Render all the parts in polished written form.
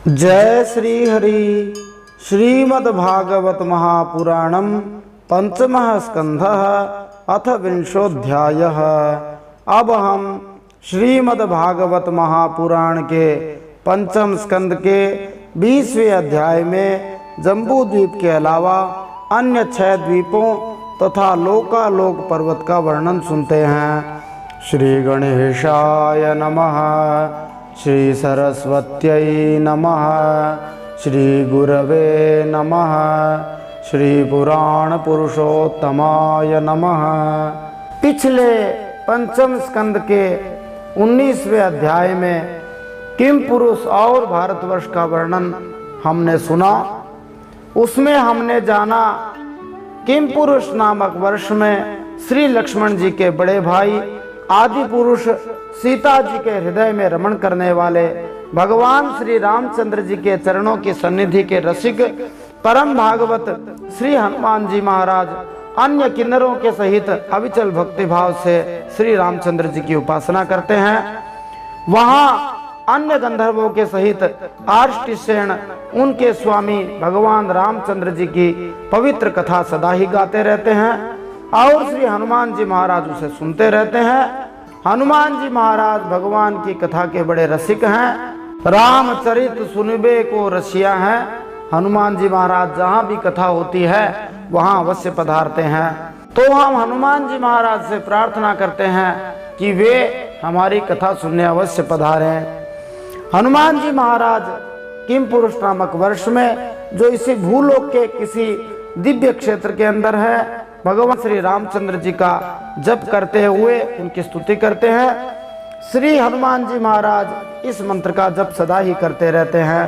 जय श्री हरि। श्रीमद्भागवत महापुराणम पंचमः स्कंधः अथ विंशोऽध्यायः। अब हम श्रीमद्भागवत महापुराण के पंचम स्कंद के 20वें अध्याय में जम्बू द्वीप के अलावा अन्य 6 द्वीपों तथा लोकालोक पर्वत का वर्णन सुनते हैं। श्री गणेशाय नमः। श्री सरस्वत्यै नमः। श्री गुरवे नमः। श्री पुराण पुरुषोत्तमाय नमः। पिछले पंचम स्कंद के 19वें अध्याय में किम पुरुष और भारतवर्ष का वर्णन हमने सुना। उसमें हमने जाना किम पुरुष नामक वर्ष में श्री लक्ष्मण जी के बड़े भाई आदि पुरुष सीता जी के हृदय में रमण करने वाले भगवान श्री रामचंद्र जी के चरणों की सन्निधि के रसिक परम भागवत श्री हनुमान जी महाराज अन्य किन्नरों के सहित अविचल भक्ति भाव से श्री रामचंद्र जी की उपासना करते हैं। वहां अन्य गंधर्वों के सहित आर्ष्टिसेन उनके स्वामी भगवान रामचंद्र जी की पवित्र कथा सदा ही गाते रहते हैं और श्री हनुमान जी महाराज उसे सुनते रहते हैं। हनुमान जी महाराज भगवान की कथा के बड़े रसिक हैं। रामचरित सुनबे को रसिया हैं। हनुमान जी महाराज जहाँ भी कथा होती है वहाँ अवश्य पधारते हैं। तो हम हनुमान जी महाराज से प्रार्थना करते हैं कि वे हमारी कथा सुनने अवश्य पधारें। हनुमान जी महाराज किम पुरुष नामक वर्ष में जो इसी भूलोक के किसी दिव्य क्षेत्र के अंदर है भगवान श्री रामचंद्र जी का जप करते हुए उनकी स्तुति करते हैं। श्री हनुमान जी महाराज इस मंत्र का जप सदा ही करते रहते हैं।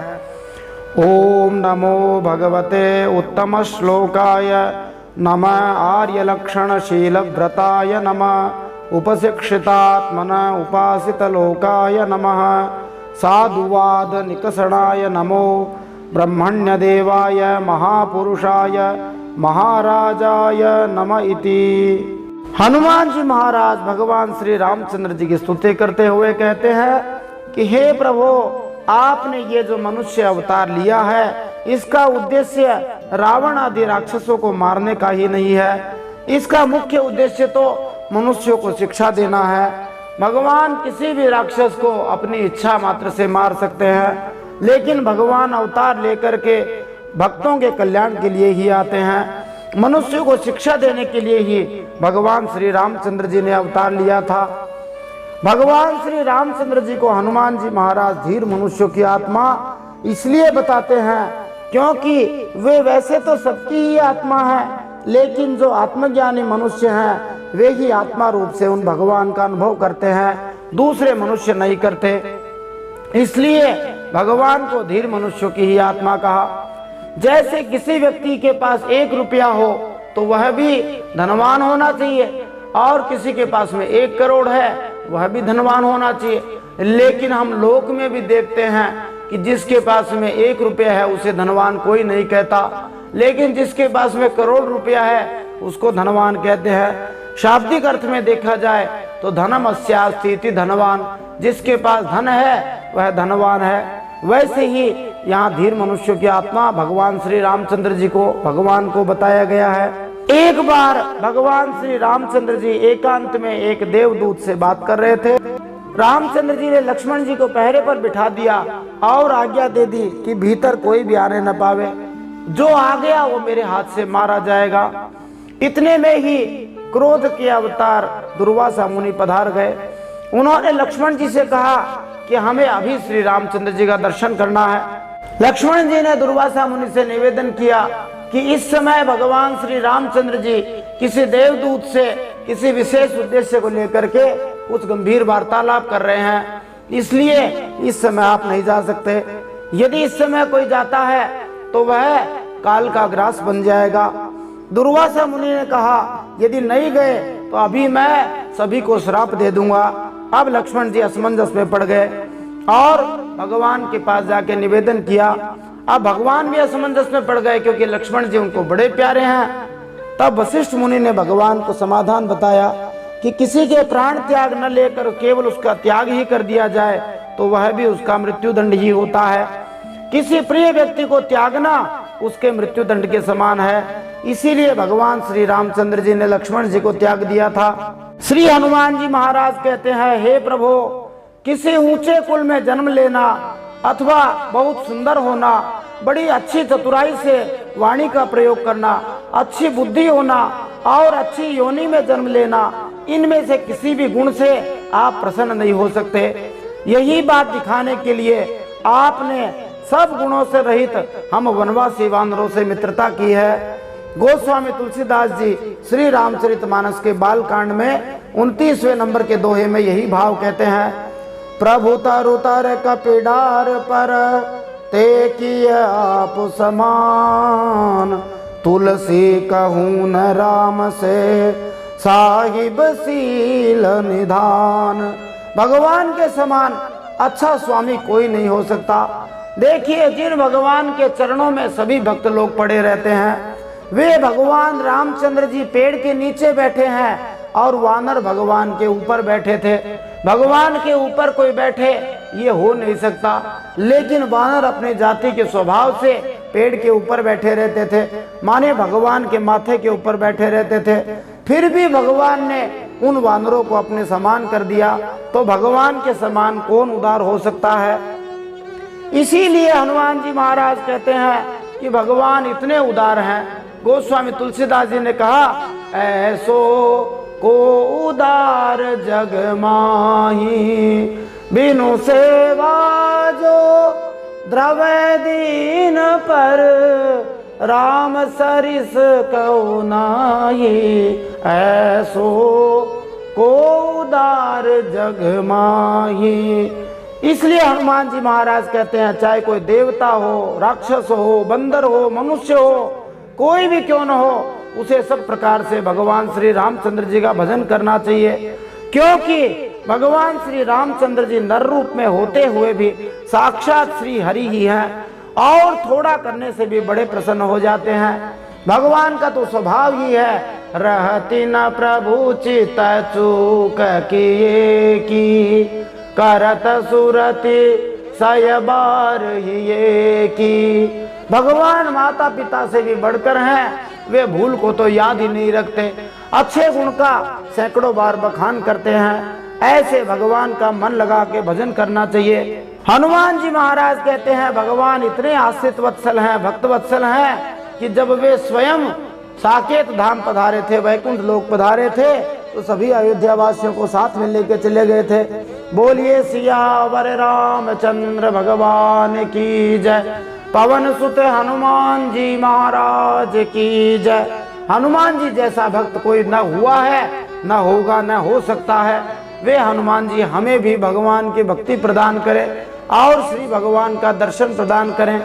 ओम नमो भगवते उत्तम श्लोकाय नमः आर्य लक्षण शील व्रताय नमः उपशिक्षितात्मन उपासित लोकाय नमः साधुवाद निकषणाय नमो ब्रह्मण्य देवाय महापुरुषाय महाराजाय नमः इति। हनुमान जी महाराज भगवान श्री रामचंद्र जी की स्तुति करते हुए कहते हैं कि हे प्रभु, आपने ये जो मनुष्य अवतार लिया है इसका उद्देश्य रावण आदि राक्षसों को मारने का ही नहीं है। इसका मुख्य उद्देश्य तो मनुष्यों को शिक्षा देना है। भगवान किसी भी राक्षस को अपनी इच्छा मात्र से मार सकते हैं, लेकिन भगवान अवतार लेकर के भक्तों के कल्याण के लिए ही आते हैं। मनुष्य को शिक्षा देने के लिए ही भगवान श्री रामचंद्र जी ने अवतार लिया था। भगवान श्री रामचंद्र जी को हनुमान जी महाराज धीर मनुष्यों की आत्मा इसलिए बताते हैं क्योंकि वे वैसे तो सबकी ही आत्मा है, लेकिन जो आत्मज्ञानी मनुष्य हैं वे ही आत्मा रूप से उन भगवान का अनुभव करते हैं, दूसरे मनुष्य नहीं करते। इसलिए भगवान को धीर मनुष्यों की ही आत्मा कहा। जैसे किसी व्यक्ति के पास 1 रुपया हो तो वह भी धनवान होना चाहिए, और किसी के पास में 1 करोड़ है वह भी धनवान होना चाहिए। लेकिन हम लोक में भी देखते हैं कि जिसके पास में 1 रुपया है उसे धनवान कोई नहीं कहता, लेकिन जिसके पास में करोड़ रुपया है उसको धनवान कहते हैं। शाब्दिक अर्थ में देखा जाए तो धनमस्यास्ति इति धनवान, जिसके पास धन है वह धनवान है। वैसे ही यहाँ धीर मनुष्यों की आत्मा भगवान श्री रामचंद्र जी को भगवान को बताया गया है। एक बार भगवान श्री रामचंद्र जी एकांत में एक देवदूत से बात कर रहे थे। रामचंद्र जी ने लक्ष्मण जी को पहरे पर बिठा दिया और आज्ञा दे दी कि भीतर कोई भी आने न पावे, जो आ गया वो मेरे हाथ से मारा जाएगा। इतने में ही क्रोध के अवतार दुर्वासा मुनि पधार गए। उन्होंने लक्ष्मण जी से कहा कि हमें अभी श्री रामचंद्र जी का दर्शन करना है। लक्ष्मण जी ने दुर्वासा मुनि से निवेदन किया कि इस समय भगवान श्री रामचंद्र जी किसी देवदूत से किसी विशेष उद्देश्य को लेकर के कुछ गंभीर वार्तालाप कर रहे हैं, इसलिए इस समय आप नहीं जा सकते। यदि इस समय कोई जाता है तो वह काल का ग्रास बन जाएगा। दुर्वासा मुनि ने कहा यदि नहीं गए तो अभी मैं सभी को श्राप दे दूंगा। अब लक्ष्मण जी असमंजस में पड़ गए और भगवान के पास जाके निवेदन किया। अब भगवान भी असमंजस में पड़ गए क्योंकि लक्ष्मण जी उनको बड़े प्यारे हैं। तब वशिष्ठ मुनि ने भगवान को समाधान बताया कि किसी के प्राण त्याग न लेकर केवल उसका त्याग ही कर दिया जाए तो वह भी उसका मृत्युदंड ही होता है। किसी प्रिय व्यक्ति को त्यागना उसके मृत्यु दंड के समान है। इसीलिए भगवान श्री रामचंद्र जी ने लक्ष्मण जी को त्याग दिया था। श्री हनुमान जी महाराज कहते हैं, हे प्रभु, किसी ऊंचे कुल में जन्म लेना अथवा बहुत सुंदर होना, बड़ी अच्छी चतुराई से वाणी का प्रयोग करना, अच्छी बुद्धि होना और अच्छी योनि में जन्म लेना, इनमें से किसी भी गुण से आप प्रसन्न नहीं हो सकते। यही बात दिखाने के लिए आपने सब गुणों से रहित हम वनवासी वानरों से मित्रता की है। गोस्वामी तुलसीदास जी श्री रामचरितमानस के बाल कांड में 29वें नंबर के दोहे में यही भाव कहते हैं, प्रभु तरु तर कपिडार पर ते किय आप समान, तुलसी कहूँ न राम से साहिब सील निधान। भगवान के समान अच्छा स्वामी कोई नहीं हो सकता। देखिए, जिन भगवान के चरणों में सभी भक्त लोग पड़े रहते हैं, वे भगवान रामचंद्र जी पेड़ के नीचे बैठे हैं और वानर भगवान के ऊपर बैठे थे। भगवान के ऊपर कोई बैठे ये हो नहीं सकता, लेकिन वानर अपने जाति के स्वभाव से पेड़ के ऊपर बैठे रहते थे, माने भगवान के माथे के ऊपर बैठे रहते थे। फिर भी भगवान ने उन वानरों को अपने समान कर दिया, तो भगवान के समान कौन उदार हो सकता है। इसीलिए हनुमान जी महाराज कहते हैं कि भगवान इतने उदार हैं। गोस्वामी तुलसीदास जी ने कहा, ऐसो को उदार जग माही, बिनु सेवा जो द्रवै दीन पर, राम सरिस कहो नाहि, ऐसो को उदार जग माही। इसलिए हनुमान जी महाराज कहते हैं, चाहे कोई देवता हो, राक्षस हो, बंदर हो, मनुष्य हो, कोई भी क्यों न हो, उसे सब प्रकार से भगवान श्री रामचंद्र जी का भजन करना चाहिए, क्योंकि भगवान श्री रामचंद्र जी नर रूप में होते हुए भी साक्षात श्री हरि ही हैं और थोड़ा करने से भी बड़े प्रसन्न हो जाते हैं। भगवान का तो स्वभाव ही है, रहती न प्रभु चित चूक किए की, करत सुरति सयबार ही की। भगवान माता पिता से भी बढ़कर हैं, वे भूल को तो याद ही नहीं रखते, अच्छे गुण का सैकड़ों बार बखान करते हैं। ऐसे भगवान का मन लगा के भजन करना चाहिए। हनुमान जी महाराज कहते हैं, भगवान इतने आश्रित वत्सल हैं, भक्त वत्सल हैं कि जब वे स्वयं साकेत धाम पधारे थे, वैकुंठ लोक पधारे थे, तो सभी अयोध्या वासियों को साथ में लेके चले गए थे। बोलिए सियावर रामचंद्र भगवान की जय, पवन सुत हनुमान जी महाराज की जय। हनुमान जी जैसा भक्त कोई न हुआ है, न होगा, न हो सकता है। वे हनुमान जी हमें भी भगवान की भक्ति प्रदान करें और श्री भगवान का दर्शन प्रदान करें।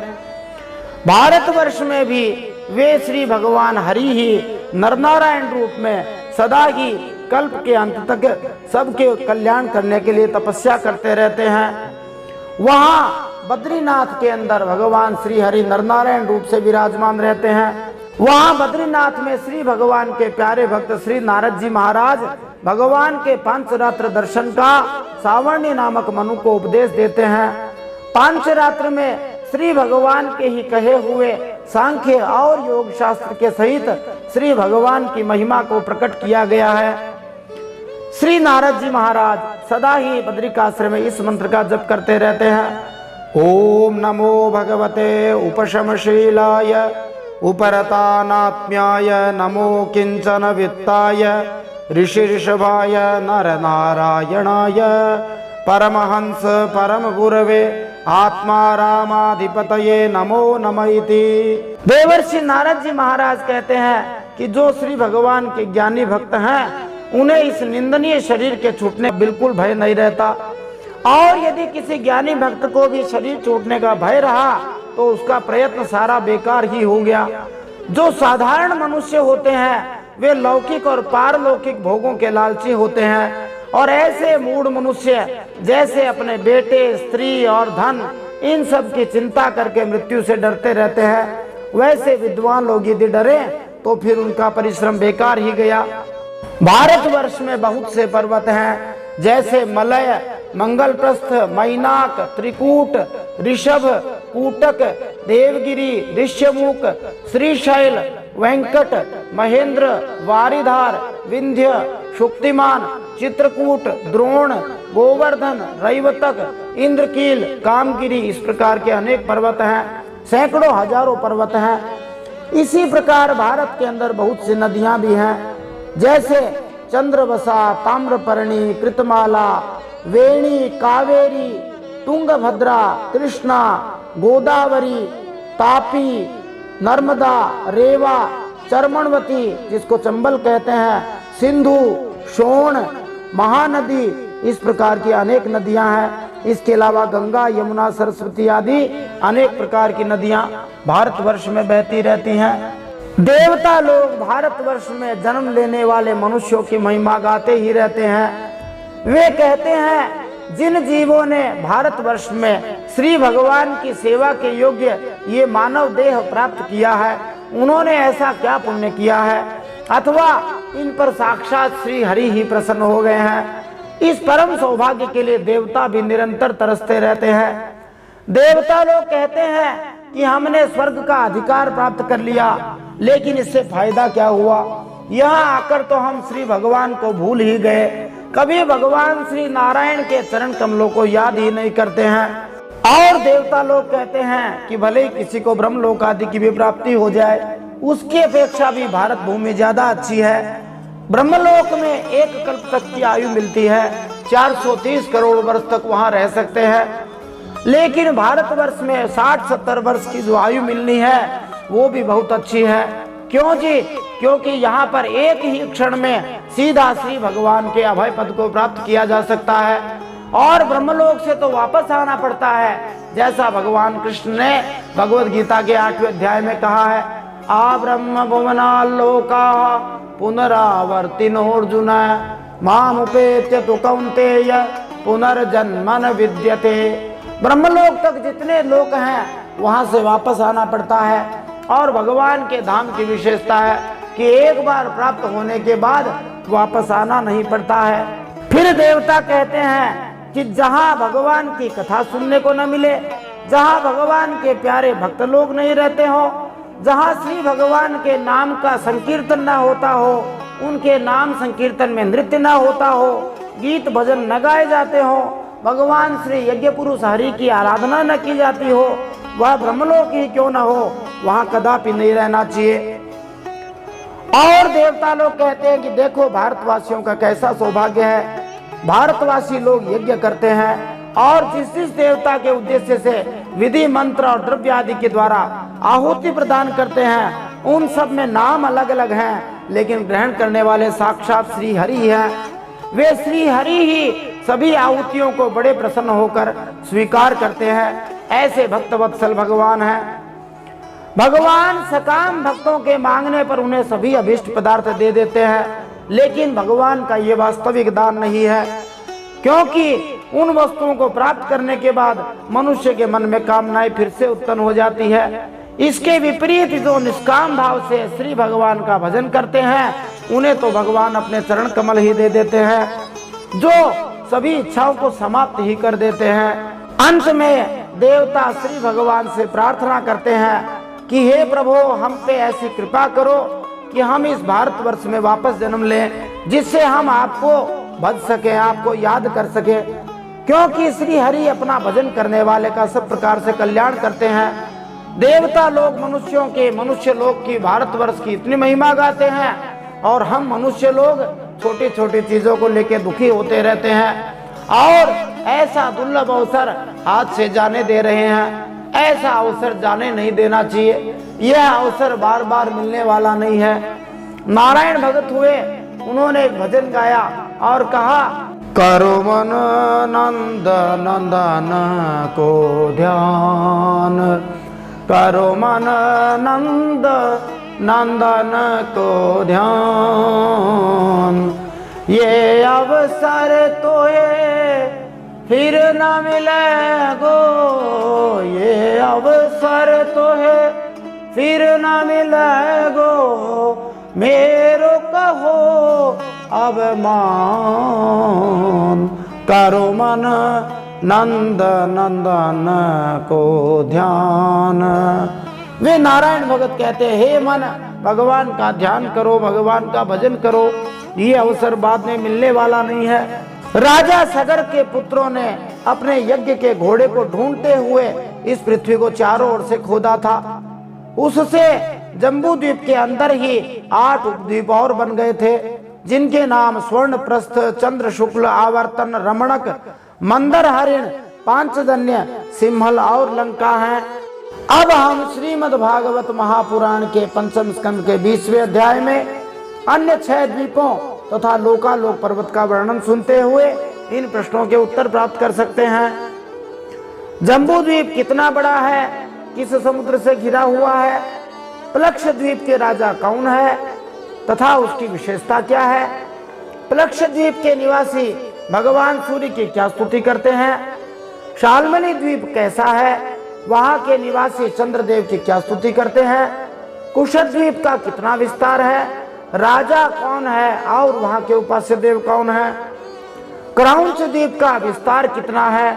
भारतवर्ष में भी वे श्री भगवान हरि ही नरनारायण रूप में सदा ही कल्प के अंत तक सबके कल्याण करने के लिए तपस्या करते रहते हैं। वहाँ बद्रीनाथ के अंदर भगवान श्री हरि नरनारायण रूप से विराजमान रहते हैं। वहाँ बद्रीनाथ में श्री भगवान के प्यारे भक्त श्री नारद जी महाराज भगवान के पांचरात्र दर्शन का सावर्णी नामक मनु को उपदेश देते हैं। पांचरात्र में श्री भगवान के ही कहे हुए सांख्य और योग शास्त्र के सहित श्री भगवान की महिमा को प्रकट किया गया है। श्री नारद जी महाराज सदा ही बद्रिकाश्रम में इस मंत्र का जप करते रहते हैं, ओम नमो भगवते उपशमशीलाय उपरतानात्म्याय, नमो किंचन वित्ताय ऋषिऋषभाय नर नारायणाय, परमहंस परम गुरवे आत्मा रामाधिपतये नमो नमः इति। देवर्षि नारद जी महाराज कहते हैं कि जो श्री भगवान के ज्ञानी भक्त हैं, उन्हें इस निंदनीय शरीर के छूटने बिल्कुल भय नहीं रहता, और यदि किसी ज्ञानी भक्त को भी शरीर छूटने का भय रहा तो उसका प्रयत्न सारा बेकार ही हो गया। जो साधारण मनुष्य होते हैं वे लौकिक और पारलौकिक भोगों के लालची होते हैं, और ऐसे मूढ़ मनुष्य जैसे अपने बेटे, स्त्री और धन इन सब की चिंता करके मृत्यु से डरते रहते हैं, वैसे विद्वान लोग यदि डरे तो फिर उनका परिश्रम बेकार ही गया। भारतवर्ष में बहुत से पर्वत हैं, जैसे मलय, मंगलप्रस्थ, मैनाक, त्रिकूट, ऋषभ, कूटक, देवगिरी, ऋष्यमुख, श्रीशैल, वेंकट, महेंद्र, वारिधार, विंध्य, शुक्तिमान, चित्रकूट, द्रोण, गोवर्धन, रैवतक, इंद्रकील, कामगिरी, इस प्रकार के अनेक पर्वत हैं, सैकड़ों हजारों पर्वत हैं। इसी प्रकार भारत के अंदर बहुत सी नदियां भी हैं, जैसे चंद्रवसा, ताम्रपर्णी, कृतमाला, वेणी, कावेरी, तुंगभद्रा, कृष्णा, गोदावरी, तापी, नर्मदा, रेवा, चर्मणवती जिसको चंबल कहते हैं, सिंधु, शोण, महानदी, इस प्रकार की अनेक नदियां हैं। इसके अलावा गंगा, यमुना, सरस्वती आदि अनेक प्रकार की नदियां भारतवर्ष में बहती रहती हैं। देवता लोग भारतवर्ष में जन्म लेने वाले मनुष्यों की महिमा गाते ही रहते हैं। वे कहते हैं जिन जीवों ने भारतवर्ष में श्री भगवान की सेवा के योग्य ये मानव देह प्राप्त किया है, उन्होंने ऐसा क्या पुण्य किया है, अथवा इन पर साक्षात श्री हरि ही प्रसन्न हो गए हैं। इस परम सौभाग्य के लिए देवता भी निरंतर तरसते रहते हैं। देवता लोग कहते हैं कि हमने स्वर्ग का अधिकार प्राप्त कर लिया, लेकिन इससे फायदा क्या हुआ? यहाँ आकर तो हम श्री भगवान को भूल ही गए, कभी भगवान श्री नारायण के चरण कमलों को याद ही नहीं करते हैं। और देवता लोग कहते हैं कि भले ही किसी को ब्रह्मलोक आदि की भी प्राप्ति हो जाए, उसकी अपेक्षा भी भारत भूमि ज्यादा अच्छी है। ब्रह्मलोक में एक कल्प तक की आयु मिलती है, 430 करोड़ वर्ष तक वहां रह सकते हैं, लेकिन भारतवर्ष में 60-70 वर्ष की जो आयु मिलनी है वो भी बहुत अच्छी है। क्यों जी? क्योंकि यहाँ पर एक ही क्षण में सीधा श्री भगवान के अभय पद को प्राप्त किया जा सकता है, और ब्रह्मलोक से तो वापस आना पड़ता है, जैसा भगवान कृष्ण ने भगवद गीता के 8वें अध्याय में कहा है, आ ब्रह्म भुवनालोका पुनरावर्तिनोर्जुन मामुपेत्य तु कौन्तेय पुनर्जन्म न विद्यते। ब्रह्मलोक तक जितने लोक हैं वहां से वापस आना पड़ता है, और भगवान के धाम की विशेषता है कि एक बार प्राप्त होने के बाद वापस आना नहीं पड़ता है। फिर देवता कहते हैं कि जहाँ भगवान की कथा सुनने को न मिले, जहाँ भगवान के प्यारे भक्त लोग नहीं रहते हो, जहाँ श्री भगवान के नाम का संकीर्तन न होता हो, उनके नाम संकीर्तन में नृत्य न होता हो, गीत भजन न गाए जाते हो, भगवान श्री यज्ञ पुरुष हरि की आराधना न की जाती हो, वह ब्रह्मलोक ही क्यों न हो, वहाँ कदापि नहीं रहना चाहिए। और देवता लोग कहते हैं कि देखो भारतवासियों का कैसा सौभाग्य है, भारतवासी लोग यज्ञ करते हैं, और जिस देवता के उद्देश्य से विधि मंत्र और द्रव्य आदि के द्वारा आहुति प्रदान करते हैं, उन सब में नाम अलग अलग हैं, लेकिन ग्रहण करने वाले साक्षात श्री हरि हैं। वे श्री हरि ही सभी आहुतियों को बड़े प्रसन्न होकर स्वीकार करते हैं। ऐसे भक्त वत्सल भगवान हैं। भगवान सकाम भक्तों के मांगने पर उन्हें सभी अभीष्ट पदार्थ दे देते हैं, लेकिन भगवान का ये वास्तविक दान नहीं है, क्योंकि उन वस्तुओं को प्राप्त करने के बाद मनुष्य के मन में कामनाएं फिर से उत्पन्न हो जाती है। इसके विपरीत जो निष्काम भाव से श्री भगवान का भजन करते हैं, उन्हें तो भगवान अपने चरण कमल ही दे देते हैं, जो सभी इच्छाओं को समाप्त ही कर देते हैं। अंत में देवता श्री भगवान से प्रार्थना करते हैं कि हे प्रभु, हम पे ऐसी कृपा करो कि हम इस भारतवर्ष में वापस जन्म लें, जिससे हम आपको भज सके, आपको याद कर सके, क्योंकि श्री हरि अपना भजन करने वाले का सब प्रकार से कल्याण करते हैं। देवता लोग मनुष्यों के, मनुष्य लोग की, भारतवर्ष की इतनी महिमा गाते हैं, और हम मनुष्य लोग छोटी छोटी चीजों को लेकर दुखी होते रहते हैं, और ऐसा दुर्लभ अवसर हाथ से जाने दे रहे हैं। ऐसा अवसर जाने नहीं देना चाहिए, यह अवसर बार बार मिलने वाला नहीं है। नारायण भगत हुए, उन्होंने एक भजन गाया और कहा, करो मन नंद नंदन को ध्यान, करो मन नंद नंदन को ध्यान, ये अवसर तो ये फिर न मिलेगो, ये अवसर तो है फिर न मिलेगो, मेरो कहो अब मान, करो मन नंद नंदन को ध्यान। वे नारायण भगत कहते हैं, हे मन भगवान का ध्यान करो, भगवान का भजन करो, ये अवसर बाद में मिलने वाला नहीं है। राजा सगर के पुत्रों ने अपने यज्ञ के घोड़े को ढूंढते हुए इस पृथ्वी को चारों ओर से खोदा था। उससे जम्बू द्वीप के अंदर ही 8 उपद्वीप और बन गए थे, जिनके नाम स्वर्ण प्रस्थ, चंद्र शुक्ल, आवर्तन, रमणक, मंदर हरिण, पांचजन्य, सिंहल और लंका हैं। अब हम श्रीमद् भागवत महापुराण के पंचम स्कंद के 20वें अध्याय में अन्य 6 द्वीपों तथा लोकालोक पर्वत का वर्णन सुनते हुए इन प्रश्नों के उत्तर प्राप्त कर सकते हैं। जम्बू द्वीप कितना बड़ा है, किस समुद्र से घिरा हुआ है, प्लक्ष द्वीप के राजा कौन है तथा उसकी विशेषता क्या है, प्लक्ष द्वीप के निवासी भगवान सूर्य की क्या स्तुति करते हैं, शाल्मली द्वीप कैसा है, वहां के निवासी चंद्रदेव की क्या स्तुति करते हैं, कुशल द्वीप का कितना विस्तार है, राजा कौन है और वहां के उपास्य देव कौन है, क्रौंच द्वीप का विस्तार कितना है,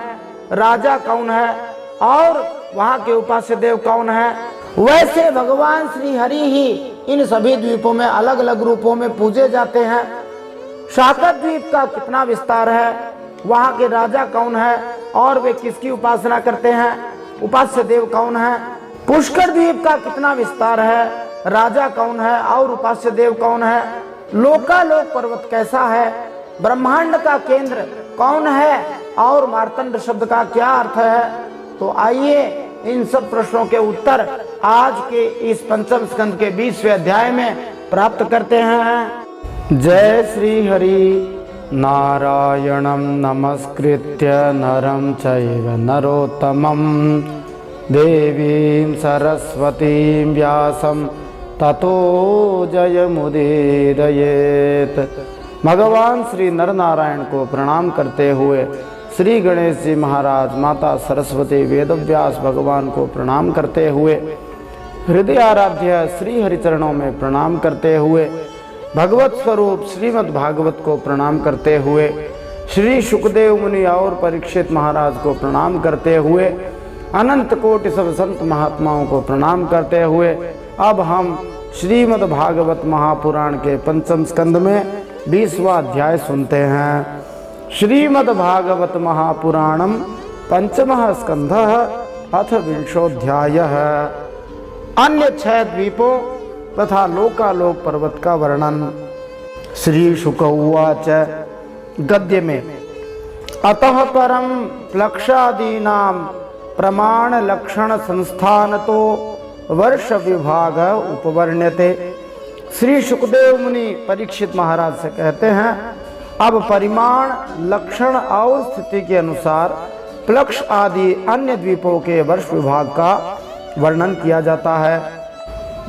राजा कौन है और वहां के उपास्य देव कौन है। वैसे भगवान श्री हरि ही इन सभी द्वीपों में अलग अलग रूपों में पूजे जाते हैं। शाकत द्वीप का कितना विस्तार है, वहां के राजा कौन है और वे किसकी उपासना करते हैं, उपास्य देव कौन है। पुष्कर द्वीप का कितना विस्तार है, राजा कौन है और उपास्य देव कौन है। लोकालोक पर्वत कैसा है, ब्रह्मांड का केंद्र कौन है और मार्तंड शब्द का क्या अर्थ है। तो आइए इन सब प्रश्नों के उत्तर आज के इस पंचम स्कंद के 20वें अध्याय में प्राप्त करते हैं। जय श्री हरि। नारायणं नमस्कृत्य नरं चैव नरोत्तमं देवीं सरस्वतीं व्यासं ततो जयमुदीरयेत्। भगवान श्री नर नारायण को प्रणाम करते हुए श्री गणेश जी महाराज, माता सरस्वती, वेदव्यास भगवान को प्रणाम करते हुए, हृदय आराध्य श्री हरिचरणों में प्रणाम करते हुए, भगवत स्वरूप श्रीमद् भागवत को प्रणाम करते हुए, श्री सुखदेव मुनि और परीक्षित महाराज को प्रणाम करते हुए, अनंत कोटि सब संत महात्माओं को प्रणाम करते हुए अब हम श्रीमद् भागवत महापुराण के पंचम स्कंद में 20वां अध्याय सुनते हैं। श्रीमद् भागवत महापुराणम पंचमः स्कंधः अथ विंशोऽध्यायः। अन्य 6 द्वीपों तथा लोकालोक पर्वत का वर्णन। श्री शुक उवाच। गद्य में अतः परम प्लक्षादीनां प्रमाण लक्षण संस्थान तो वर्ष विभाग उपवर्ण्यते। श्री सुखदेव मुनि परीक्षित महाराज से कहते हैं, अब परिमाण, लक्षण और स्थिति के अनुसार प्लक्ष आदि अन्य द्वीपों के वर्ष विभाग का वर्णन किया जाता है।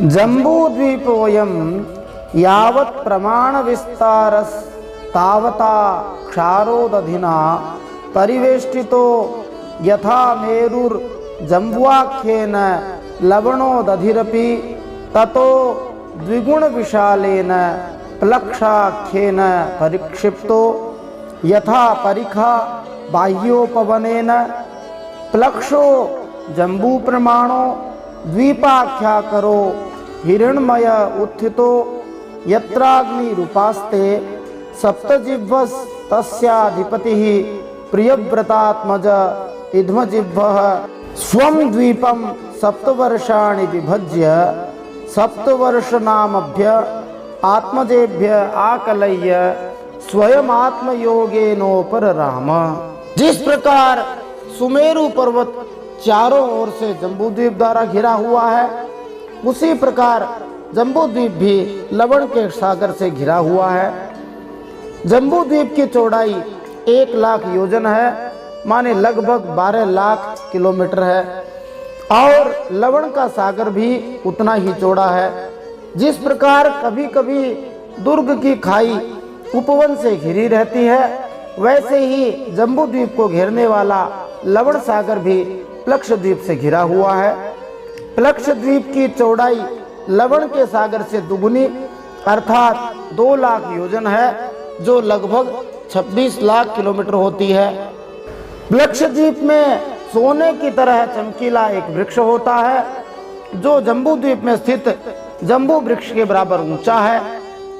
जम्बू द्वीपोऽयं यावत् प्रमाण विस्तारस् तावता क्षारोदधिना परिवेष्टितो यथा मेरुर् जम्बुआख्येन लवणोदधिरपि ततो द्विगुण विशालेन प्लक्षाख्येन परिक्षिप्तो यथा परिखा बाह्योपवनेन प्लक्षो जम्बू प्रमाणो द्वीपाख्या करो हिरण्मय उत्थितो यत्राग्निरूपास्ते सप्तजिह्वस् तस्याधिपतिः प्रियव्रतात्मज इद्मजिह्वः स्वं द्वीपं सप्तवर्षाणि विभज्य सप्तवर्षनामभ्य आत्मजेभ्य आकलय्य स्वयं आत्मयोगेनोपरराम। जिस प्रकार सुमेरु पर्वत चारों ओर से जम्बू द्वीप द्वारा घिरा हुआ है, उसी प्रकार जम्बू द्वीप भी लवण के सागर से घिरा हुआ है। जम्बू द्वीप की चौड़ाई 1 लाख योजन है, माने लगभग 12 लाख किलोमीटर है, और लवण का सागर भी उतना ही चौड़ा है। जिस प्रकार कभी कभी दुर्ग की खाई उपवन से घिरी रहती है, वैसे ही जम्बू द्वीप को घेरने वाला लवण सागर भी प्लक्ष द्वीप से घिरा हुआ है। प्लक्ष द्वीप की चौड़ाई लवण के सागर से दुगुनी अर्थात 2 लाख योजन है, जो लगभग 26 लाख किलोमीटर होती है। लक्षद्वीप में सोने की तरह चमकीला एक वृक्ष होता है जो जम्बू द्वीप में स्थित जम्बू वृक्ष के बराबर ऊंचा है।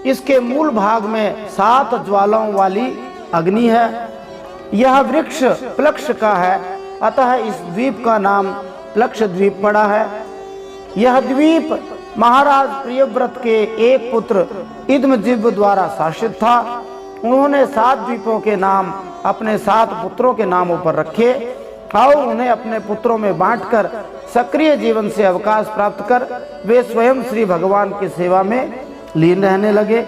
इसके मूल भाग में 7 ज्वालाओं वाली अग्नि है। यह वृक्ष प्लक्ष का है, अतः इस द्वीप का नाम प्लक्ष द्वीप पड़ा है। यह द्वीप महाराज प्रियव्रत के एक पुत्र इदमजिह्व द्वारा शासित था। उन्होंने 7 द्वीपों के नाम अपने 7 पुत्रों के नामों पर रखे और उन्हें अपने पुत्रों में बांटकर सक्रिय जीवन से अवकाश प्राप्त कर वे स्वयं श्री भगवान की सेवा में लीन रहने लगे।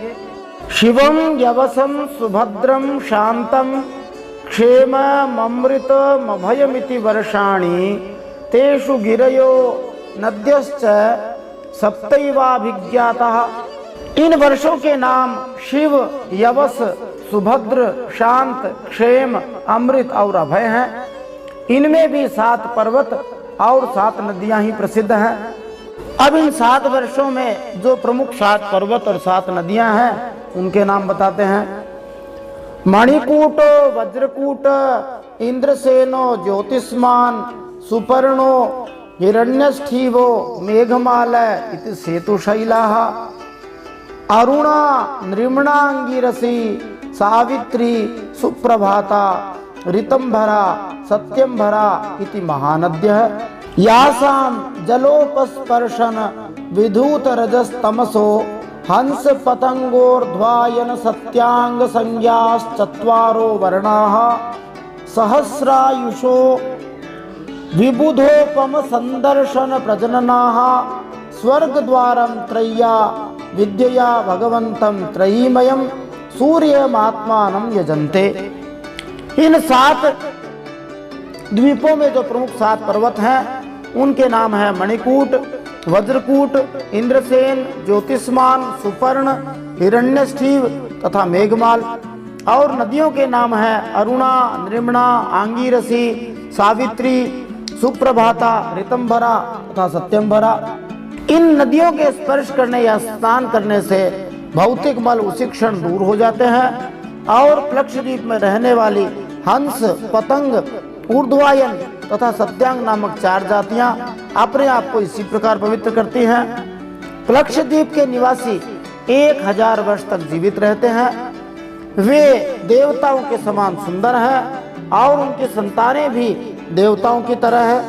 शिवम यवसम सुभद्रम शांतम क्षेममृतमभयमिति वर्षाणि तेषु गिरयो नद्यश्च सप्तैवाभिज्ञातः। इन वर्षों के नाम शिव, यवस, सुभद्र, शांत, क्षेम, अमृत और अभय हैं। इनमें भी 7 पर्वत और 7 नदियां ही प्रसिद्ध हैं। अब इन 7 वर्षों में जो प्रमुख 7 पर्वत और 7 नदियां हैं उनके नाम बताते हैं। मणिकूटो वज्रकूट इंद्रसेनो ज्योतिष्मान सुपर्णो हिरण्यष्ठीवो मेघमाल इति सेतुशैलाः अरुणा नृम्णांगिरसी सावित्री सुप्रभाता ऋतंभरा सत्यंभरा इति महानद्यः यासां जलोपस्पर्शन विधूत रजस्तमसो हंस पतंगोर्ध्वायन सत्यांग संज्ञाश्चत्वारो वर्णाः सहस्रायुषो विबुधोपम संदर्शन प्रजननाः स्वर्गद्वारं त्रय्या विद्यया भगवन्तं त्रयीमयं सूर्यमात्मानं यजन्ते। इन 7 द्वीपों में जो प्रमुख 7 पर्वत हैं उनके नाम है मणिकूट, वज्रकूट, इंद्रसेन, ज्योतिष्मान, सुपर्ण, हिरण्यष्ठीव तथा मेघमाल। और नदियों के नाम है अरुणा, नृम्णा, आंगीरसी, सावित्री, सुप्रभाता, ऋतंभरा तथा सत्यंभरा। इन नदियों के स्पर्श करने या स्नान करने से भौतिक मल उसी क्षण दूर हो जाते हैं और प्लक्षद्वीप में रहने वाली हंस, पतंग, ऊर्ध्वायन तथा सत्यांग नामक 4 जातियां अपने आप को इसी प्रकार पवित्र करती हैं। प्लक्षद्वीप के निवासी 1000 वर्ष तक जीवित रहते हैं। वे देवताओं के समान सुंदर हैं और उनकी संतानें भी देवताओं की तरह है।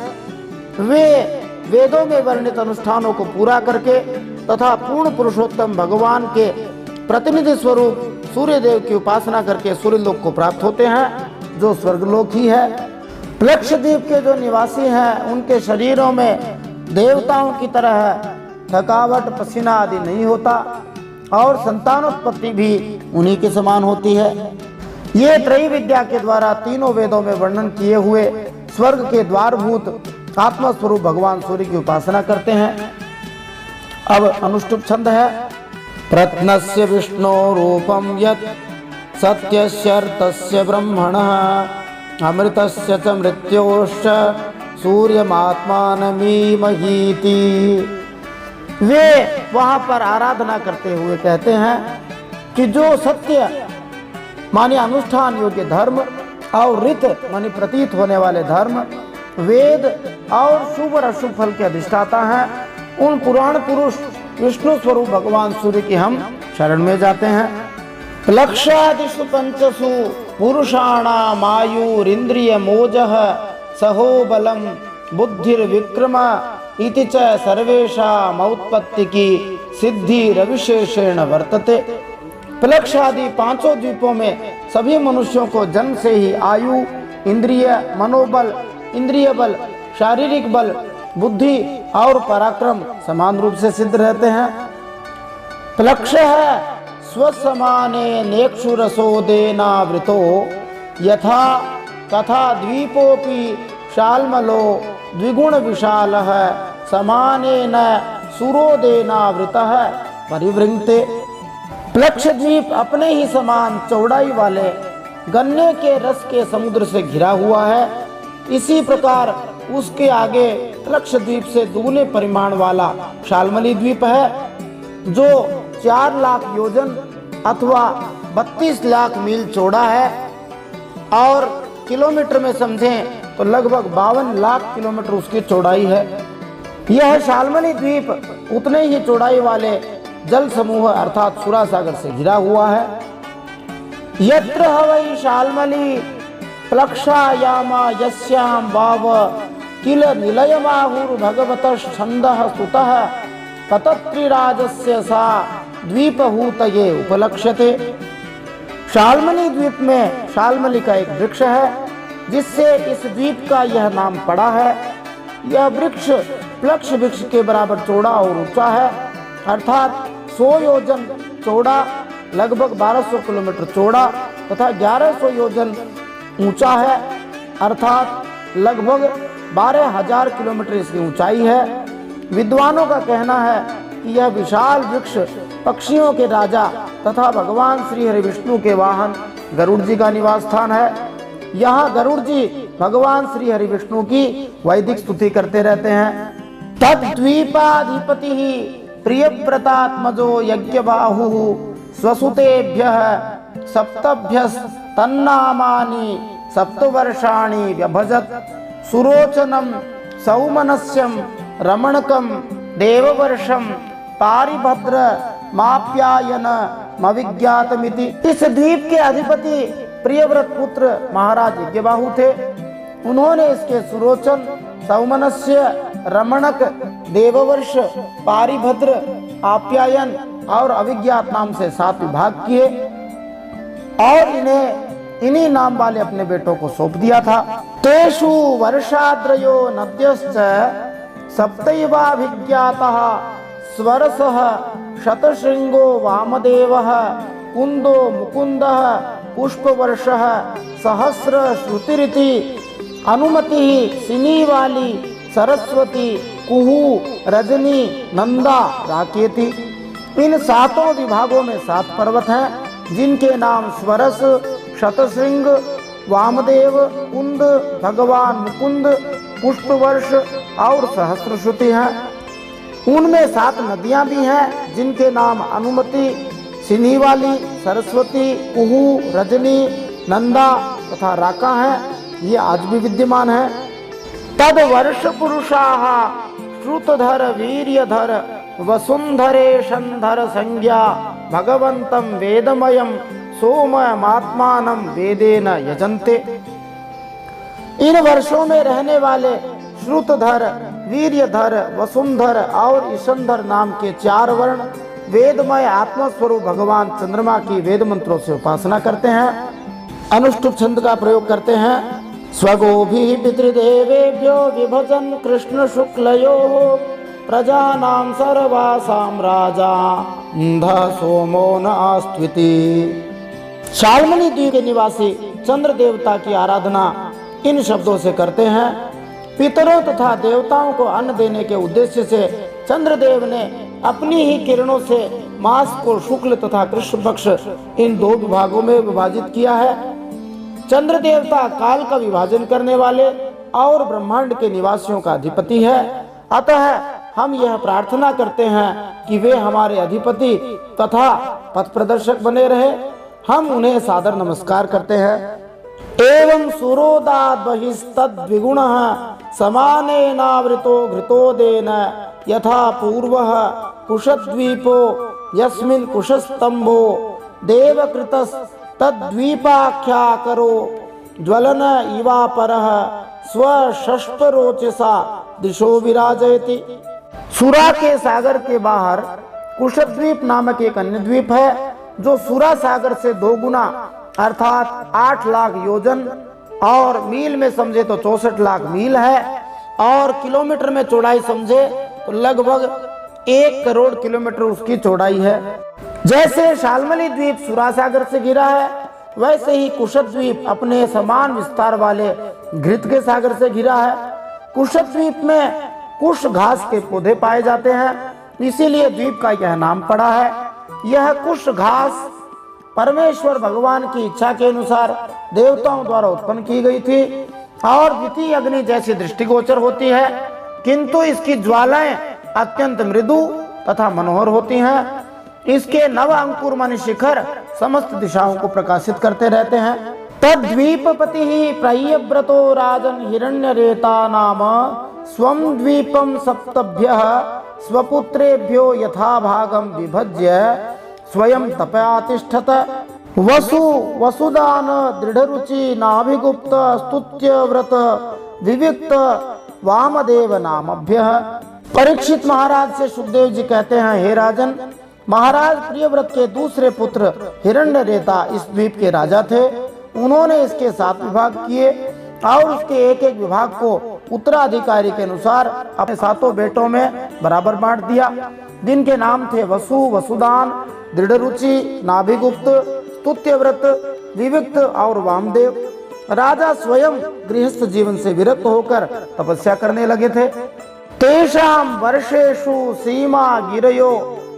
वे वेदों में वर्णित अनुष्ठानों को पूरा करके तथा पूर्ण पुरुषोत्तम भगवान के प्रतिनिधि स्वरूप सूर्य देव की उपासना करके सूर्यलोक को प्राप्त होते हैं जो स्वर्गलोक ही है। प्लक्षद्वीप के जो निवासी हैं उनके शरीरों में देवताओं की तरह थकावट, पसीना आदि नहीं होता और संतानोत्पत्ति भी उन्हीं के समान होती है। ये त्रयी विद्या के द्वारा तीनों वेदों में वर्णन किए हुए स्वर्ग के द्वारभूत आत्मा स्वरूप भगवान सूर्य की उपासना करते हैं। अब अनुष्टुप छंद है। प्रत्नस्य विष्णु रूपम यत् सत्यस्यर्थस्य ब्रह्मणः अमृतस्य च मृत्योश्च सूर्यमात्मानमीमहीति। वे वहां पर आराधना करते हुए कहते हैं कि जो सत्य माने अनुष्ठान योग्य धर्म और ऋत माने प्रतीत होने वाले धर्म, वेद और शुभ और अशुभ फल के अधिष्ठाता हैं, उन पुराण पुरुष विष्णु स्वरूप भगवान सूर्य की हम शरण में जाते हैं। लक्षादिषु पंचसु पुरुषाणाम आयुरिंद्रिय मोजः सहोबलम बुद्धिर्विक्रम इति च सर्वेषाम् औत्पत्ति की सिद्धि रविशेषेण वर्तते। प्लक्ष आदि 5 द्वीपों में सभी मनुष्यों को जन्म से ही आयु, इंद्रिय, मनोबल, इंद्रिय बल, शारीरिक बल, बुद्धि और पराक्रम समान रूप से सिद्ध रहते हैं। प्लक्ष है स्वसमाने नेक्षुरसोदेनावृतो यथा तथा द्वीपोपि शाल्मलो द्विगुण विशालः समानेन सुरोदेनावृतः परिवृंगते। प्लक्षद्वीप अपने ही समान चौड़ाई वाले गन्ने के रस के समुद्र से घिरा हुआ है। इसी प्रकार उसके आगे प्लक्षद्वीप से दुगने परिमाण वाला शाल्मली द्वीप है जो 4 लाख योजन अथवा 32 लाख मील चौड़ा है और किलोमीटर में समझें तो लगभग 52 लाख किलोमीटर उसकी चौड़ाई है। यह शाल्मली द्वीप उतने ही चौड़ाई वाले जल समूह अर्थात सुरा सागर से घिरा हुआ है। यत्र हवै शाल्मली प्लक्षायामा यस्याम वाव किल निलयमाहुर भगवतश्छन्दः स्तुतः ततत्रिराजस्य सा द्वीपहूतये उपलक्ष्यते। शाल्मली द्वीप में शाल्मली का एक वृक्ष है जिससे इस द्वीप का यह नाम पड़ा है। यह वृक्ष प्लक्ष वृक्ष के बराबर चौड़ा और ऊंचा है अर्थात 100 योजन चौड़ा, लगभग 1200 किलोमीटर चौड़ा तथा 1100 योजन ऊंचा है अर्थात लगभग 12,000 किलोमीटर इसकी ऊंचाई है। विद्वानों का कहना है कि यह विशाल वृक्ष पक्षियों के राजा तथा भगवान श्री हरि विष्णु के वाहन गरुड़ जी का निवास स्थान है। यहाँ गरुड़ जी भगवान श्री हरि विष्णु की वैदिक स्तुति करते रहते हैं। तद्वीपाधिपति प्रियव्रतात्मजो यज्ञबाहु स्वसुतेभ्यः सप्तभ्यस्तन्नामानि सप्तवर्षाणि व्यभजत् सुरोचनं सौमनस्यं रमणकं देववर्षं पारिभद्र माप्यायन मविज्ञातमिति। इस द्वीप के अधिपति प्रियव्रत पुत्र महाराज यज्ञबाहु थे। उन्होंने इसके सुरोचन, सौमनस्य, रमणक, देववर्ष, पारिभद्र, आप्यायन और अविज्ञात नाम से 7 विभाग किए और इन्हीं नाम वाले अपने बेटों को सौंप दिया था। तेषु वर्षाद्रयो नद्यश्च सप्तैवाभिज्ञातः स्वरसः शतशृंगो वामदेवः कुंदो मुकुंदः पुष्पवर्षः सहस्र श्रुतिरिति अनुमति सिनीवाली सरस्वती कुहू रजनी नंदा राकेति। इन 7 विभागों में 7 पर्वत हैं जिनके नाम स्वरस, शतशृंग, वामदेव, कुंद, भगवान मुकुंद, पुष्पवर्ष और सहस्रश्रुति हैं। उनमें 7 नदियां भी हैं जिनके नाम अनुमति, सिन्हीवाली, सरस्वती, कुहू, रजनी, नंदा तथा राका हैं। ये आज भी विद्यमान है। तद वर्ष पुरुषाः श्रुतधर वीर्यधर वसुंधरेशंधर संज्ञा भगवंतं वेदमयं सोमयमात्मानं वेदेन यजन्ते। इन वर्षों में रहने वाले श्रुतधर, वीर्यधर, वसुंधर और ईशंधर नाम के 4 वर्ण वेदमय आत्मस्वरूप भगवान चंद्रमा की वेद मंत्रों से उपासना करते हैं। अनुष्टुप छंद का प्रयोग करते हैं। स्वगोभिः पितृदेवेभ्यो विभजन कृष्ण शुक्लयोः प्रजानां सर्वासां राजा अंध सोमो न आस्त्विति। शाल्मली द्वीप के निवासी चंद्र देवता की आराधना इन शब्दों से करते हैं। पितरों तथा देवताओं को अन्न देने के उद्देश्य से चंद्रदेव ने अपनी ही किरणों से मास को शुक्ल तथा कृष्ण पक्ष इन 2 विभागों में विभाजित किया है। चंद्र देवता काल का विभाजन करने वाले और ब्रह्मांड के निवासियों का अधिपति है। अतः हम यह प्रार्थना करते हैं कि वे हमारे अधिपति तथा पथ प्रदर्शक बने रहे। हम उन्हें सादर नमस्कार करते हैं। एवं सुरोदाद बहिस्तद्विगुणः समानेनावृतो घृतोदेन यथा पूर्वः कुशद्वीपो यस्मिन् कुशस्तंभो देवकृतस् तद्वीपाख्याकरो ज्वलन इवापरः स्वशस्परोचसा दिशो विराजयति। सुरा के सागर के बाहर कुशद्वीप नामक एक अन्य द्वीप है जो सुरा सागर से 2 गुना अर्थात 8 लाख योजन और मील में समझे तो 64 लाख मील है और किलोमीटर में चौड़ाई समझे तो लगभग 1 करोड़ किलोमीटर उसकी चौड़ाई है। जैसे शाल्मली द्वीप सुरा सागर से घिरा है वैसे ही कुशद्वीप अपने समान विस्तार वाले घृत के सागर से घिरा है। कुशद्वीप में कुश घास के पौधे पाए जाते हैं, इसीलिए द्वीप का यह नाम पड़ा है। यह कुश घास परमेश्वर भगवान की इच्छा के अनुसार देवताओं द्वारा उत्पन्न की गई थी और द्वितीय अग्नि जैसी दृष्टिगोचर होती है, किंतु इसकी ज्वालाएं अत्यंत मृदु तथा मनोहर होती हैं। इसके नव अंकुर मन शिखर समस्त दिशाओं को प्रकाशित करते रहते हैं। तद्वीपपति प्रियव्रतो राजन् हिरण्यरेता नाम स्वं द्वीपं सप्तभ्यः स्वपुत्रेभ्यो यथा भागं विभज्य स्वयं तपयातिष्ठत। वसुदान दृढ़रुचि नाभिगुप्त स्तुत्यव्रत विविक्त वामदेव नामभ्यः। परीक्षित महाराज से सुखदेव जी कहते हैं, हे राजन, महाराज प्रियव्रत के दूसरे पुत्र हिरण्यरेता इस द्वीप के राजा थे। उन्होंने इसके 7 विभाग किए और उसके एक एक विभाग को उत्तराधिकारी के अनुसार अपने 7 बेटों में बराबर बांट दिया, जिनके नाम थे वसु, वसुदान, दृढ़रुचि, नाभिगुप्त, स्तुत्यव्रत, विविक्त और वामदेव। राजा स्वयं गृहस्थ जीवन से विरक्त होकर तपस्या करने लगे थे। तेषां वर्षेषु सीमा गिरयो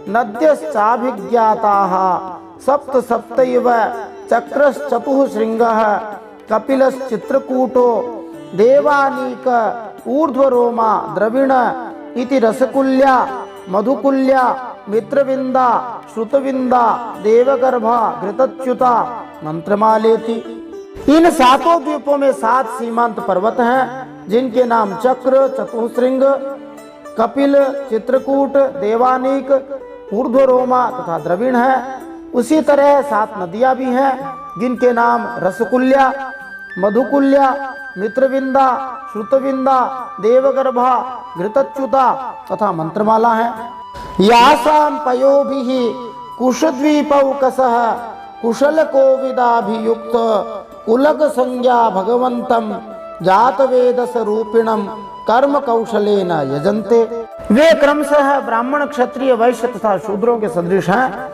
नद्यश्चाभिज्ञाताः सप्त सप्तैव चक्रश्चतुः श्रृंगः कपिलश्चित्रकूटो देवानीक ऊर्ध्वरोमा द्रविण इति रसकुल्या मधुकुल्या मित्रविंदा श्रुतविंदा देवगर्भा घृतच्युता मंत्रमालेति। इन 7 द्वीपों में 7 सीमांत पर्वत हैं, जिनके नाम चक्र, चतुश्रृंग, कपिल, चित्रकूट, देवानीक, ऊर्ध्वरोमा तथा द्रविण है। उसी तरह 7 नदियां भी हैं, जिनके नाम रसकुल्या, मधुकुल्या, मित्रविंदा, श्रुतविंदा, देवगर्भा, घृतच्युता तथा मंत्रमाला है। यासां पयोभिः कुशद्वीपौकसः कुशलकोविदाभियुक्त कुलक संज्ञा भगवन्तं जातवेदस रूपिणं कर्म कौशलेन यजन्ते। वे क्रमशः ब्राह्मण, क्षत्रिय, वैश्य तथा शूद्रों के सदृश हैं।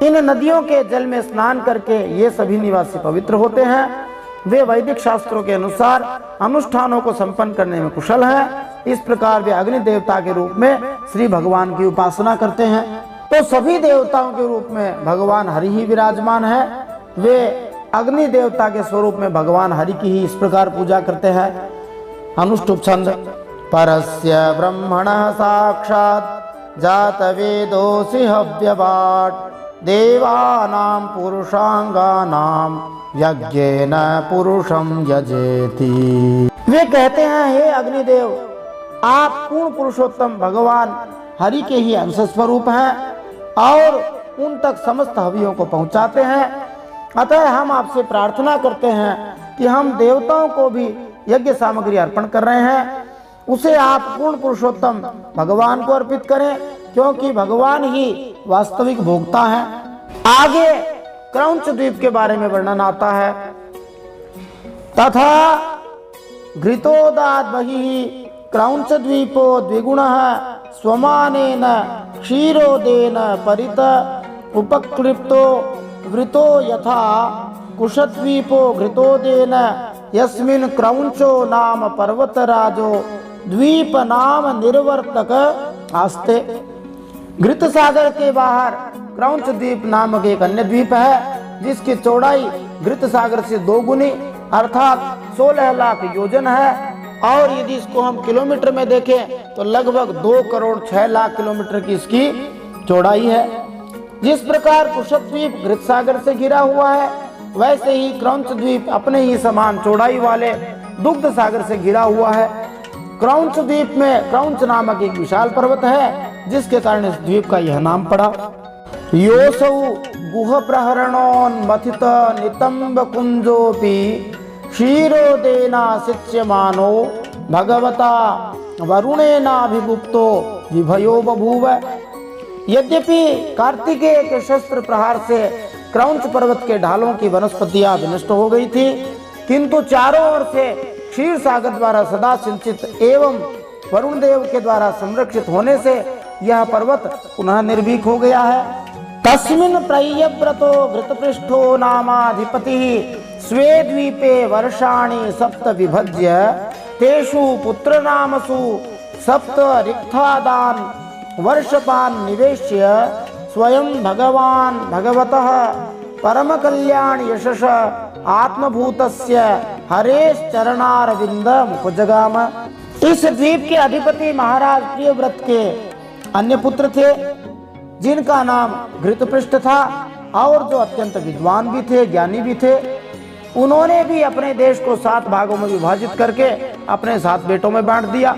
इन नदियों के जल में स्नान करके ये सभी निवासी पवित्र होते हैं। वे वैदिक शास्त्रों के अनुसार अनुष्ठानों को संपन्न करने में कुशल हैं। इस प्रकार वे अग्नि देवता के रूप में श्री भगवान की उपासना करते हैं। तो सभी देवताओं के रूप में भगवान हरि ही विराजमान है। वे अग्नि देवता के स्वरूप में भगवान हरि की ही इस प्रकार पूजा करते हैं। अनुष्टुप छंद। परस्य ब्रह्मणः साक्षात् जातवेदोऽसि हव्यवाट् देवानां पुरुषांगानां यज्ञेन पुरुषं यजेति। वे कहते हैं, हे अग्निदेव, आप पूर्ण पुरुषोत्तम भगवान हरि के ही अंश स्वरूप हैं और उन तक समस्त हवियों को पहुंचाते हैं। अतः हम आपसे प्रार्थना करते हैं कि हम देवताओं को भी यज्ञ सामग्री अर्पण कर रहे हैं, उसे आप पूर्ण पुरुषोत्तम भगवान को अर्पित करें, क्योंकि भगवान ही वास्तविक भोक्ता हैं। आगे क्रौंच द्वीप के बारे में वर्णन आता है। तथा घृतोदात बहिः क्रौंच द्वीपो द्विगुणः स्वमानेन क्षीरोदेन परित उपक्लिप्तो वृतो यथा कुशद्वीपो घृतोदेन यस्मिन् क्रौंचो नाम पर्वतराजो द्वीप नाम निर्वर्तक आस्ते। घृत सागर के बाहर क्रौंच द्वीप नामक एक अन्य द्वीप है, जिसकी चौड़ाई घृत सागर से 2 गुनी अर्थात 16 लाख योजन है, और यदि इसको हम किलोमीटर में देखें तो लगभग 2 करोड़ 6 लाख किलोमीटर की इसकी चौड़ाई है। जिस प्रकार कुशद्वीप घृत सागर से घिरा हुआ है, वैसे ही क्रौंच द्वीप अपने ही समान चौड़ाई वाले दुग्ध सागर से घिरा हुआ है। क्रौंच द्वीप में क्रौंच नामक एक विशाल पर्वत है, जिसके कारण इस द्वीप का यह नाम पड़ा। योसौ गुह प्रहरणोन्मथित नितंब कुंजोपि क्षीरोदेना सिच्यमानो भगवता वरुणेनाभिगुप्तो विभयो बभूव। यद्यपि कार्तिकेय के शस्त्र प्रहार से क्रौंच पर्वत के ढालों की वनस्पतियां विनष्ट हो गई थी, किंतु चारों ओर से क्षीर सागर द्वारा सदा सिंचित एवं वरुण देव के द्वारा संरक्षित होने से यह पर्वत पुनः निर्भीक हो गया है। तस्मिन् प्रियव्रतो घृतपृष्ठो नामाधिपतिः स्वे द्वीपे वर्षाणि 7 विभज्य तेषु पुत्रनामसु 7 रिक्थादान् वर्षपान् निवेश्य स्वयं भगवान् भगवतः परमकल्याण यशस आत्मभूतस्य हरेश्चरणारविंदम् उपजगाम। इस द्वीप के अधिपति महाराज प्रियव्रत के अन्य पुत्र थे, जिनका नाम घृतपृष्ठ था और जो अत्यंत विद्वान भी थे, ज्ञानी भी थे। उन्होंने भी अपने देश को 7 भागों में विभाजित करके अपने 7 बेटों में बांट दिया।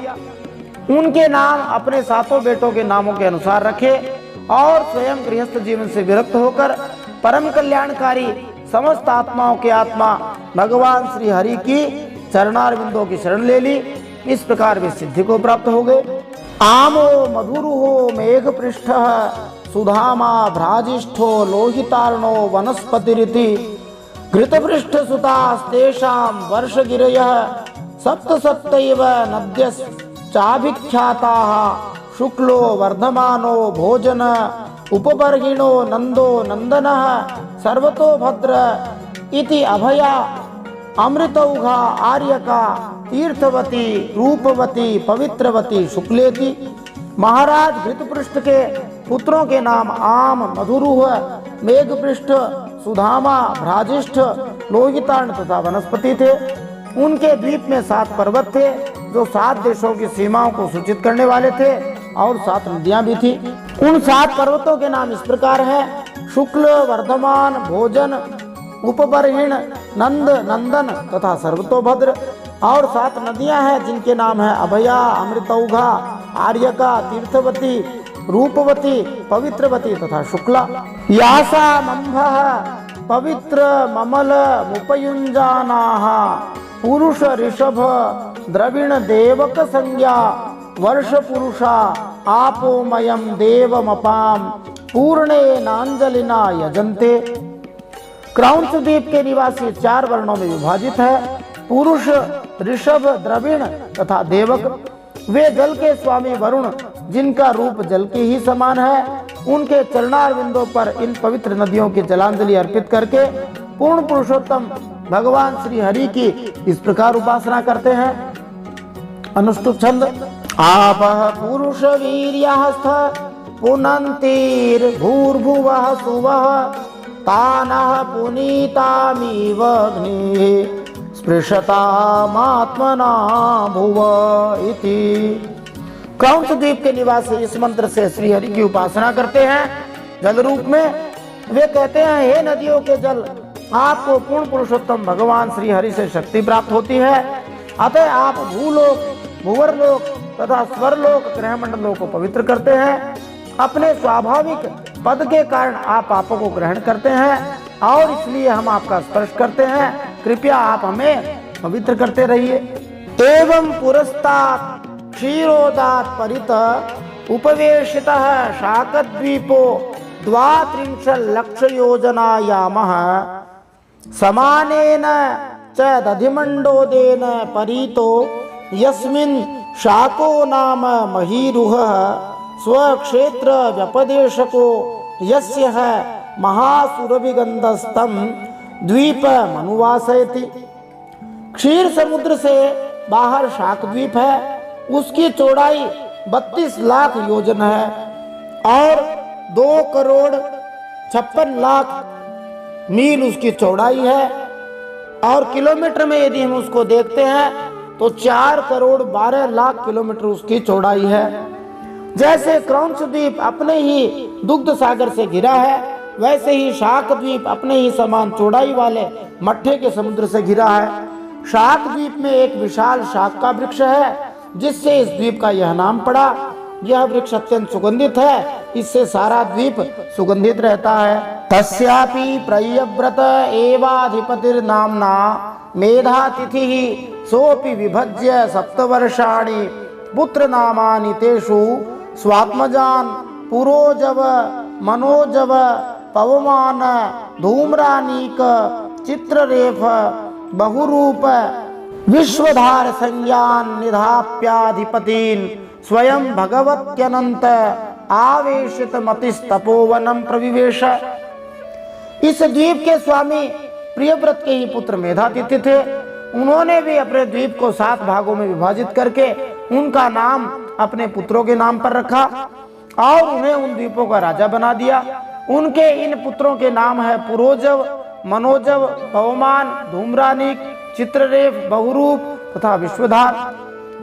उनके नाम अपने 7 बेटों के नामों के अनुसार रखे और स्वयं गृहस्थ जीवन से विरक्त होकर परम कल्याणकारी समस्त आत्माओं के आत्मा भगवान श्री हरि की चरणारविंदों की शरण ले ली। इस प्रकार वे सिद्धि को प्राप्त हो गए। आमो मधुरुहो मेघ पृष्ठ सुधामा भ्राजिष्ठो लोहितार्णो वनस्पतिरिति घृतपृष्ठ सुतास्तेषां वर्षगिरयः सप्तसप्तैव नद्यश्चाभिख्याताः शुक्लो वर्धमानो भोजन उपबर्हिणो नंदो नंदनः सर्वतोभद्र इति अभया अमृतौघा आर्यका तीर्थवती रूपवती पवित्रवती शुक्लेति। महाराज घृतपृष्ठ के पुत्रों के नाम आम, मधुरुह, मेघपृष्ठ, सुधामा, भ्राजिष्ठ, लोहितार्ण तथा वनस्पति थे। उनके द्वीप में 7 पर्वत थे जो 7 देशों की सीमाओं को सूचित करने वाले थे और 7 नदियां भी थी। उन 7 पर्वतों के नाम इस प्रकार हैं: शुक्ल, वर्धमान, भोजन, उपबर्हिण, नंद, नंदन तथा सर्वतोभद्र। और 7 नदियां हैं जिनके नाम है अभया, अमृतौघा, आर्यका, तीर्थवती, रूपवती, पवित्रवती तथा शुक्ला। यासा मंभः पवित्र ममल मुपयुंजानाः पुरुष ऋषभ द्रविण देवक संज्ञा वर्ष पुरुषा आपोमयम देवमपाम पूर्णे नांजलिना यजन्ते। क्रौंच द्वीप के निवासी 4 वर्णों में विभाजित है: पुरुष, ऋषभ, द्रविण तथा देवक। वे जल के स्वामी वरुण, जिनका रूप जल के ही समान है, उनके चरणारविंदों पर इन पवित्र नदियों की जलांजलि अर्पित करके पूर्ण पुरुषोत्तम भगवान श्री हरि की इस प्रकार उपासना करते हैं। अनुष्टुप छंद। आपः पुरुष वीर्यस्थ पुनन्तीर भूर्भुवः सुवः तानः पुनीतामिव अग्निः स्पृशतामात्मना भुव इति। क्रौंच द्वीप के निवासी इस मंत्र से श्री हरि की उपासना करते हैं जल रूप में। वे कहते हैं, हे नदियों के जल, आपको पूर्ण पुरुषोत्तम भगवान श्री हरि से शक्ति प्राप्त होती है, अतः आप भूलोक, भूवरलोक तथा स्वरलोक, ग्रहमंडलों को पवित्र करते हैं। अपने स्वाभाविक पद के कारण आप पापों को ग्रहण करते हैं और इसलिए हम आपका स्पर्श करते हैं। कृपया आप हमें पवित्र करते रहिए। एवं पुरस्तात् क्षीरोदात् परित उपवेशितः शाकद्वीपो 32 लक्ष योजनायामः समानेन च दधिमण्डोदेन परीतो यस्मिन् शाको नाम महीरुहः स्वक्षेत्र व्यपदेशको यस्य महासुरभिगंधस्तं द्वीप मनुवासयति। क्षीर समुद्र से बाहर शाक द्वीप है, उसकी चौड़ाई 32 लाख योजन है और 2,56,00,000 मील उसकी चौड़ाई है। और किलोमीटर में यदि हम उसको देखते हैं तो 4,12,00,000 किलोमीटर उसकी चौड़ाई है। जैसे क्रौंच द्वीप अपने ही दुग्ध सागर से घिरा है, वैसे ही शाक द्वीप अपने ही समान चौड़ाई वाले मट्ठे के समुद्र से घिरा है। शाक द्वीप में एक विशाल शाक का वृक्ष है, जिससे इस द्वीप का यह नाम पड़ा। यह वृक्ष अत्यंत सुगंधित है, इससे सारा द्वीप सुगंधित रहता है। तस्यापि प्रियव्रत एवाधिपतिर्नाम्ना मेधातिथिः सोऽपि विभज्य 7 वर्षाणि पुत्रनामानि तेषु स्वात्मजान् पुरोजव मनोजव पवमान धूम्रानीक चित्ररेफ बहुरूप विश्वधार संज्ञान निधाप्याधिपतीन् स्वयं भगवत्यनंत आवेशित मतिस्तपोवनम प्रविवेश। इस द्वीप के स्वामी प्रियव्रत के ही पुत्र मेधातिथि थे। उन्होंने भी अपने द्वीप को 7 भागों में विभाजित करके उनका नाम अपने पुत्रों के नाम पर रखा और उन्हें उन द्वीपों का राजा बना दिया। उनके इन पुत्रों के नाम है पुरोजव, मनोजव, पवमान, धूम्रानीक, चित्ररेफ, बहुरूप तथा विश्वधार।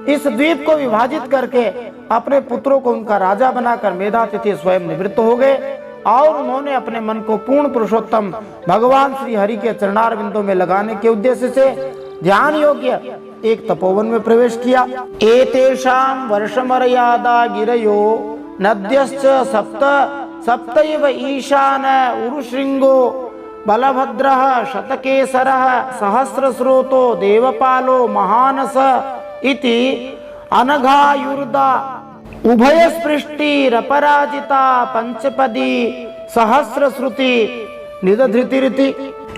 इस द्वीप को विभाजित करके अपने पुत्रों को उनका राजा बनाकर मेधातिथि स्वयं निवृत्त हो गए और उन्होंने अपने मन को पूर्ण पुरुषोत्तम भगवान श्री हरि के चरणार बिंदों में लगाने के उद्देश्य से ध्यान योग्य एक तपोवन में प्रवेश किया। एतेषां वर्षमर्यादा गिरयो नद्यश्च सप्त सप्तैव ईशान उरुशृंगो बलभद्रः शतकेसरः सहस्रस्रोतो देवपालो महानस इति अनघायुर्दा उभयस्पृष्टिरपराजिता पंचपदी सहस्रश्रुति निदधृतिरिति।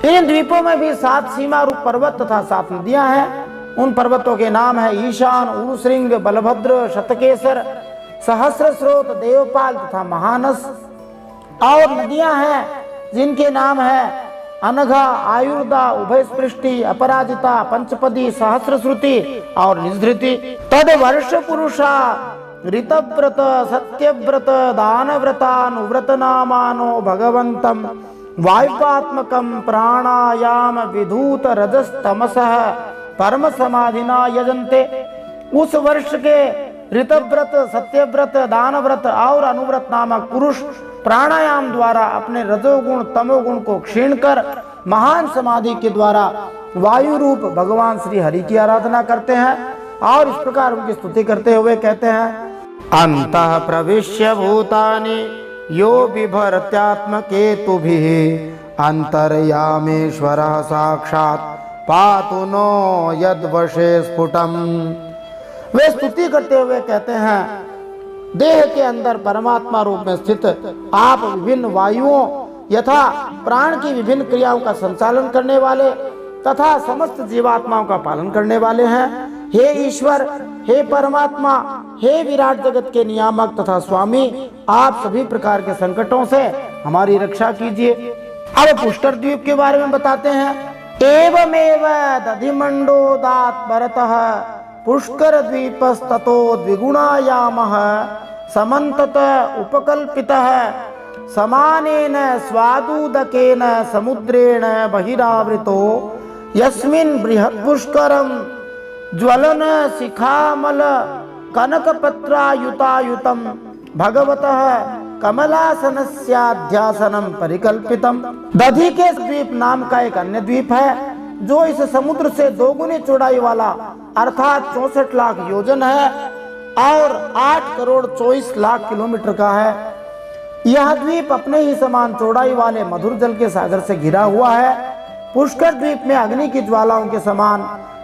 इन द्वीपों में भी 7 सीमा रूप पर्वत तथा 7 नदियां हैं। उन पर्वतों के नाम है ईशान, उरुश्रृंग, बलभद्र, शतकेसर, सहस्रस्रोत, देवपाल तथा महानस। और नदियां हैं जिनके नाम है अनघा, आयुर्दा, उभयस्पृष्टि, अपराजिता, पंचपदी, सहस्रश्रुति और निधृति। तद वर्ष पुरुषा ऋतव्रत, सत्यव्रत, दानव्रतानुव्रत नामानो भगवंतम वायुपात्मकं प्राणायाम विधूत रजस्तमसः परम समाधिना यजन्ते। उस वर्ष के ऋतव्रत, सत्यव्रत, दानव्रत और अनुव्रत नामक पुरुष प्राणायाम द्वारा अपने रजोगुण तमोगुण को क्षीण कर महान समाधि के द्वारा वायु रूप भगवान श्री हरि की आराधना करते हैं और इस प्रकार उनकी स्तुति करते हुए कहते हैं, अंतः प्रविश्य भूतानि यो बिभर्त्यात्मकेतुभिः अंतर्यामेश्वरः साक्षात् पातु नो यद्वशे स्फुटम्। वे स्तुति करते हुए कहते हैं, देह के अंदर परमात्मा रूप में स्थित आप विभिन्न वायुओं यथा प्राण की विभिन्न क्रियाओं का संचालन करने वाले तथा समस्त जीवात्माओं का पालन करने वाले हैं। हे ईश्वर, हे परमात्मा, हे विराट जगत के नियामक तथा स्वामी, आप सभी प्रकार के संकटों से हमारी रक्षा कीजिए। अब पुष्कर द्वीप के बारे में बताते हैं। एवमेव दधिमंडोदात परतः पुष्कर द्वीपस्ततो द्विगुणायामः समन्तत उपकल्पितः समानेन स्वादुदकेन समुद्रेण बहिरावृतो यस्मिन् बृहत् पुष्करं ज्वलन शिखामल कनकपत्रायुतायुतं भगवतः कमलासनस्याध्यासनं परिकल्पितम्। दधि के द्वीप नाम का एक अन्य द्वीप है जो इस समुद्र से 2 गुनी चौड़ाई वाला अर्थात 64 लाख योजन है और 8 करोड़ 24 लाख किलोमीटर का है। यह द्वीप अपने ही समान चौड़ाई वाले मधुर जल के सागर से घिरा हुआ है। पुष्कर द्वीप में अग्नि की ज्वालाओं के समान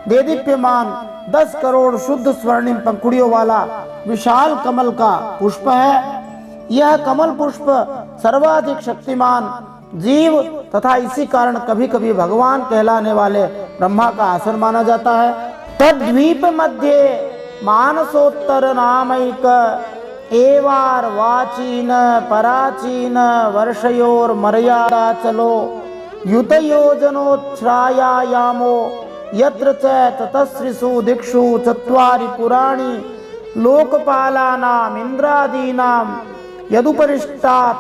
देदीप्यमान 10 करोड़ शुद्ध स्वर्णिम पंखुड़ियों वाला विशाल कमल का पुष्प है। यह कमल पुष्प सर्वाधिक शक्तिमान जीव तथा इसी कारण कभी कभी भगवान कहलाने वाले ब्रह्मा का आसन माना जाता है। तद्वीप मध्य मानसोत्तर नामैक एवार वाचीन पराचीन वर्षयोर मर्यादा चलो युतयोजनोच्छ्रायायामो यत्र च ततस्त्रिषु दिक्षु चत्वारि पुराणि लोकपालानाम इंद्रादीनाम यदुपरिष्टात्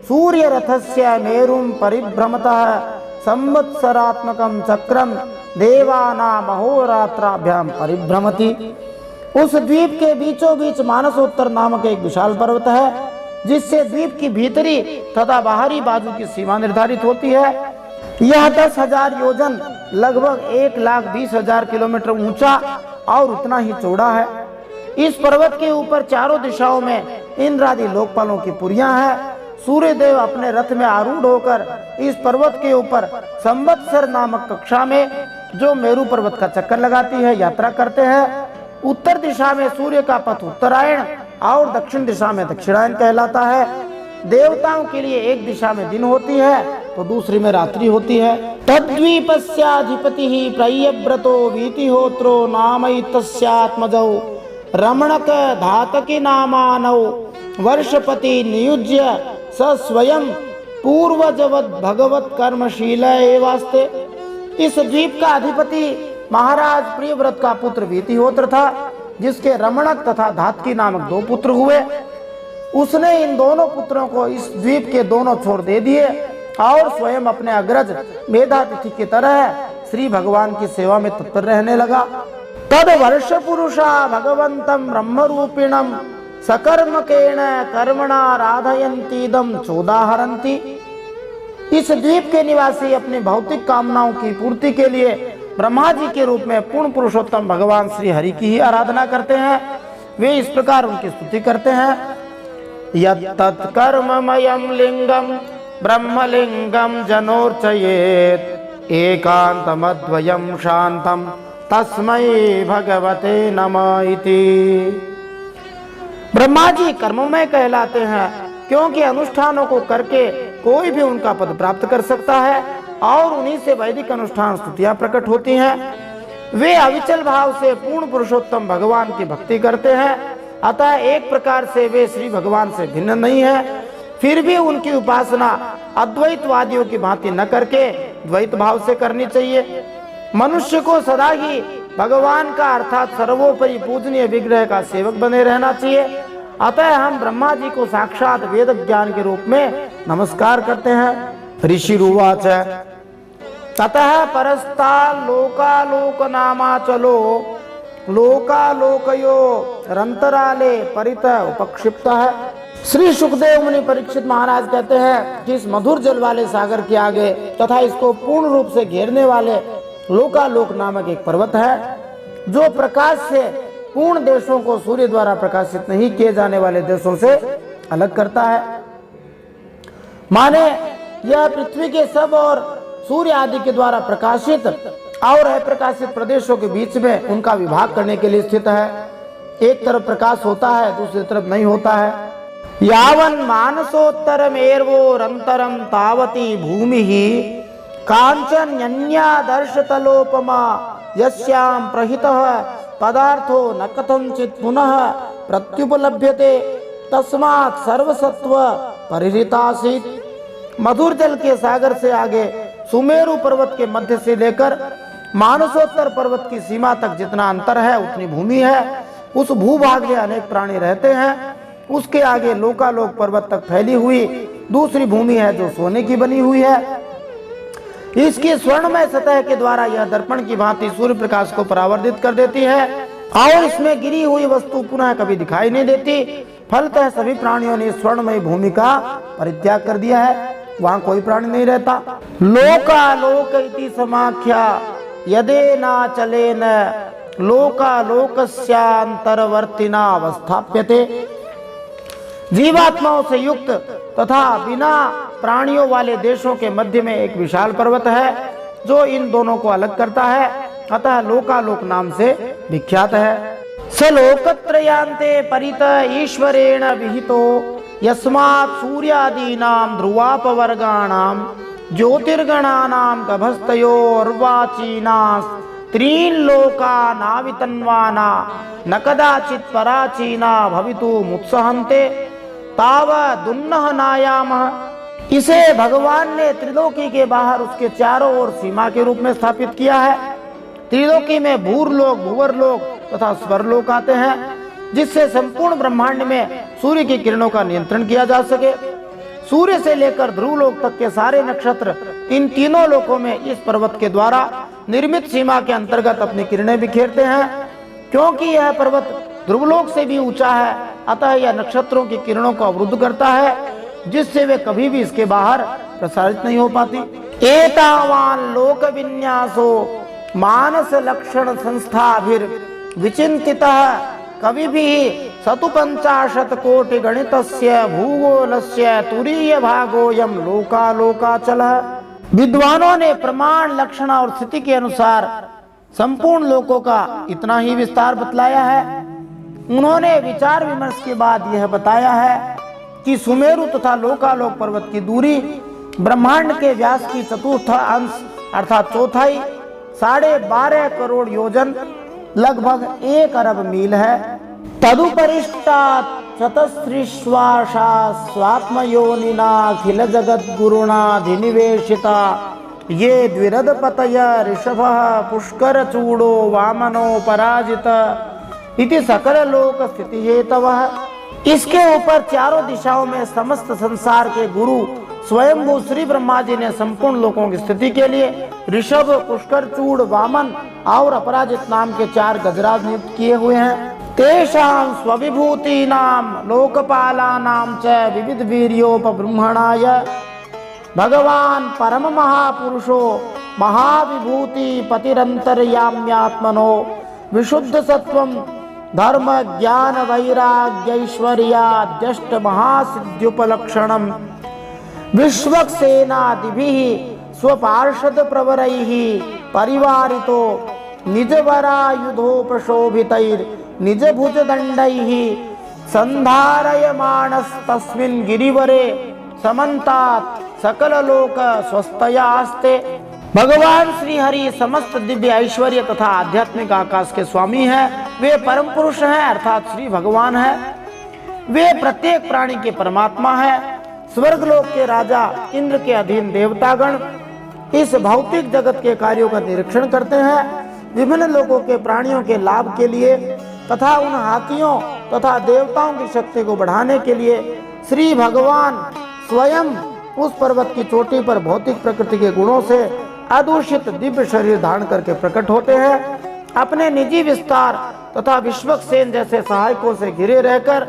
सूर्यरथस्य मेरुं परिभ्रमतः संवत्सरात्मकं चक्रम देवानाम अहोरात्राभ्याम परिभ्रमति। उस द्वीप के बीचों बीच मानसोत्तर नामक एक विशाल पर्वत है जिससे द्वीप की भीतरी तथा बाहरी बाजू की सीमा निर्धारित होती है। यह 10,000 योजन लगभग 1,20,000 किलोमीटर ऊंचा और उतना ही चौड़ा है। इस पर्वत के ऊपर चारों दिशाओं में इंद्रादि लोकपालों की पुरियां हैं। सूर्य देव अपने रथ में आरूढ़ होकर इस पर्वत के ऊपर संवत्सर नामक कक्षा में जो मेरू पर्वत का चक्कर लगाती है यात्रा करते हैं। उत्तर दिशा में सूर्य का पथ उत्तरायण और दक्षिण दिशा में दक्षिणायन कहलाता है। देवताओं के लिए एक दिशा में दिन होती है तो दूसरी में रात्रि होती है। तद्वीपस्याधिपति प्रियव्रतो वीतिहोत्रो नामैतस्यात्मजौ रमणक धातकी नामानौ वर्षपति नियुज्य स स्वयं पूर्वजवद भगवत कर्मशील एवास्ते। इस द्वीप का अधिपति महाराज प्रियव्रत का पुत्र वीतिहोत्र था जिसके रमणक तथा धातकी नामक 2 पुत्र हुए। उसने इन दोनों पुत्रों को इस द्वीप के दोनों छोर दे दिए और स्वयं अपने अग्रज मेधातिथि की तरह श्री भगवान की सेवा में तत्पर रहने लगा। तद वर्ष पुरुषा भगवंतम ब्रह्म रूपिणम सकर्मकेण कर्मणा राधयन्तीदम चोदाहरन्ति। इस द्वीप के निवासी अपनी भौतिक कामनाओं की पूर्ति के लिए ब्रह्मा जी के रूप में पूर्ण पुरुषोत्तम भगवान श्री हरि की ही आराधना करते हैं। वे इस प्रकार उनकी स्तुति करते हैं। यत्तत्कर्ममयं लिंगम ब्रह्मलिंगम जनोर्चयेत् एकांतमद्वयं शांतम तस्मै भगवते नमः इति। ब्रह्मा जी कर्ममय कहलाते हैं क्योंकि अनुष्ठानों को करके कोई भी उनका पद प्राप्त कर सकता है और उन्हीं से वैदिक अनुष्ठान स्तुतियां प्रकट होती हैं। वे अविचल भाव से पूर्ण पुरुषोत्तम भगवान की भक्ति करते हैं, अतः एक प्रकार से वे श्री भगवान से भिन्न नहीं है। फिर भी उनकी उपासना अद्वैतवादियों की भांति न करके द्वैत भाव से करनी चाहिए। मनुष्य को सदा ही भगवान का अर्थात सर्वोपरि पूजनीय विग्रह का सेवक बने रहना चाहिए। अतः हम ब्रह्मा जी को साक्षात वेद ज्ञान के रूप में नमस्कार करते हैं। ऋषि रुवाच ततः परस्ता लोकालोक नामा चलो लोकालोकयो रंतराले परित उपक्षिप्त है। श्री सुखदेव मुनि परीक्षित महाराज कहते हैं कि इस मधुर जल वाले सागर के आगे तथा इसको पूर्ण रूप से घेरने वाले लोकालोक नामक एक पर्वत है, जो प्रकाश से पूर्ण देशों को सूर्य द्वारा प्रकाशित नहीं किए जाने वाले देशों से अलग करता है। माने यह पृथ्वी के सब और सूर्य आदि के द्वारा प्रकाशित और अप्रकाशित प्रदेशों के बीच में उनका विभाग करने के लिए स्थित है। एक तरफ प्रकाश होता है, दूसरी तरफ नहीं होता है। यावन मानसोत्तरम एर्वोरंतरम तावती भूमि ही कांचन्यन्यादर्श तलोपमा यस्याम प्रहितः पदार्थो न कथंचित् पुनः प्रत्युपलभ्यते तस्मात् सर्वसत्व परिहृतासीत्। मधुर जल के सागर से आगे सुमेरु पर्वत के मध्य से लेकर मानसोत्तर पर्वत की सीमा तक जितना अंतर है उतनी भूमि है। उस भूभाग में अनेक प्राणी रहते हैं। उसके आगे लोकालोक पर्वत तक फैली हुई दूसरी भूमि है जो सोने की बनी हुई है। इसकी स्वर्णमय सतह के द्वारा यह दर्पण की भांति सूर्य प्रकाश को परावर्तित कर देती है और इसमें गिरी हुई वस्तु पुनः कभी दिखाई नहीं देती। फलतः सभी प्राणियों ने स्वर्णमय भूमि का परित्याग कर दिया है, वहां कोई प्राणी नहीं रहता। लोकालोक इति समाख्या यदे ना चले न लोकालोकस्यांतरवर्तिना अवस्थाप्यते। जीवात्माओं से युक्त तथा बिना प्राणियों वाले देशों के मध्य में एक विशाल पर्वत है जो इन दोनों को अलग करता है, अतः लोकालोक नाम से विख्यात है। स लोकत्रयान्ते परित ईश्वरेण विहितो यस्मात् सूर्यादीनां ध्रुवापवर्गाणां ज्योतिर्गणानां गभस्तयोर्वाचीनास् त्रीन् लोकानावितन्वाना न कदाचित् पराचीना भवितुमुत्सहन्ते तावदुन्नः नायामः। इसे भगवान ने त्रिलोकी के बाहर उसके चारों ओर सीमा के रूप में स्थापित किया है। त्रिलोकी में भूरलोक, भुवरलोक तथा स्वरलोक आते हैं, जिससे संपूर्ण ब्रह्मांड में सूर्य की किरणों का नियंत्रण किया जा सके। सूर्य से लेकर ध्रुवलोक तक के सारे नक्षत्र इन तीनों लोकों में इस पर्वत के द्वारा निर्मित सीमा के अंतर्गत अपनी किरणें बिखेरते हैं। क्योंकि यह पर्वत ध्रुवलोक से भी ऊंचा है, अतः यह नक्षत्रों की किरणों को अवरुद्ध करता है, जिससे वे कभी भी इसके बाहर प्रसारित नहीं हो पाती। एतावान लोक विन्यासो मानस लक्षण संस्थाभिर विचिंतितः कवि भी सतु 50 कोटि गणितस्य भूगोलस्य तुरीय भागोयम लोकालोकाचलः। विद्वानों ने प्रमाण, लक्षण और स्थिति के अनुसार संपूर्ण लोकों का इतना ही विस्तार बतलाया है। उन्होंने विचार विमर्श के बाद यह बताया है कि सुमेरु तथा लोकालोक पर्वत की दूरी ब्रह्मांड के व्यास की चतुर्थ अंश अर्थात चौथाई 12.5 करोड़ योजन लगभग 1 अरब मील है। तदुपरिष्टात् चतस्रिश्वासा स्वात्मयोनिनाखिल जगत गुरुणाधिनिवेशिता ये द्विरदपतय ऋषभः पुष्कर चूड़ो वामनो पराजित इति सकल लोक स्थिति हेतवः। इसके ऊपर चारों दिशाओं में समस्त संसार के गुरु स्वयंभू श्री ब्रह्मा जी ने संपूर्ण लोकों की स्थिति के लिए ऋषभ, पुष्कर चूड़, वामन और अपराजित नाम के 4 गजराज नियुक्त किए हुए हैं। तेषां स्वविभूतीनां लोकपालानां च विविध वीर्योपबृंहणाय भगवान परम महापुरुषो महाविभूति पतिरंतर्याम्यात्मनो विशुद्ध सत्वं धर्म ज्ञान वैराग्यैश्वर्याद्यष्ट महासिद्ध्युपलक्षणं विश्वक्सेनादिभिः स्वपार्षद प्रवरैः परिवारितो निजवरायुधोपशोभितैर् निजभुजदण्डैः सन्धारयमाणस्तस्मिन् गिरिवरे समन्तात् सकल लोक स्वस्थयास्ते। भगवान श्री हरि समस्त दिव्य ऐश्वर्य तथा आध्यात्मिक आकाश के स्वामी हैं। वे परम पुरुष हैं अर्थात श्री भगवान है। वे प्रत्येक प्राणी के परमात्मा है। स्वर्गलोक के राजा इंद्र के अधीन देवतागण इस भौतिक जगत के कार्यों का निरीक्षण करते हैं। विभिन्न लोगों के प्राणियों के लाभ के लिए तथा उन हाथियों तथा देवताओं की शक्ति को बढ़ाने के लिए श्री भगवान स्वयं उस पर्वत की चोटी पर भौतिक प्रकृति के गुणों से अदूषित दिव्य शरीर धारण करके प्रकट होते हैं। अपने निजी विस्तार तथा विश्वक्सेन जैसे सहायकों से घिरे रहकर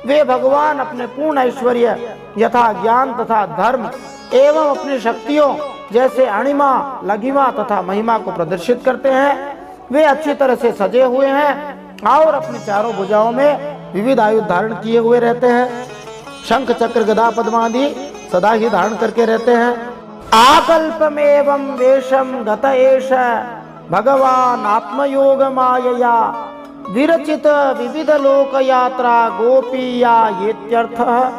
वे भगवान अपने पूर्ण ऐश्वर्य यथा ज्ञान तथा धर्म एवं अपनी शक्तियों जैसे अणिमा लघिमा तथा महिमा को प्रदर्शित करते हैं। वे अच्छी तरह से सजे हुए हैं और अपनी चारों भुजाओं में विविध आयुध धारण किए हुए रहते हैं। शंख चक्र गदा पद्मादि सदा ही धारण करके रहते हैं। आकल्पमेवं वेशम गत एष भगवान आत्मयोग मायया विरचित विविध लोक यात्रा गोपीया येत्यर्थः।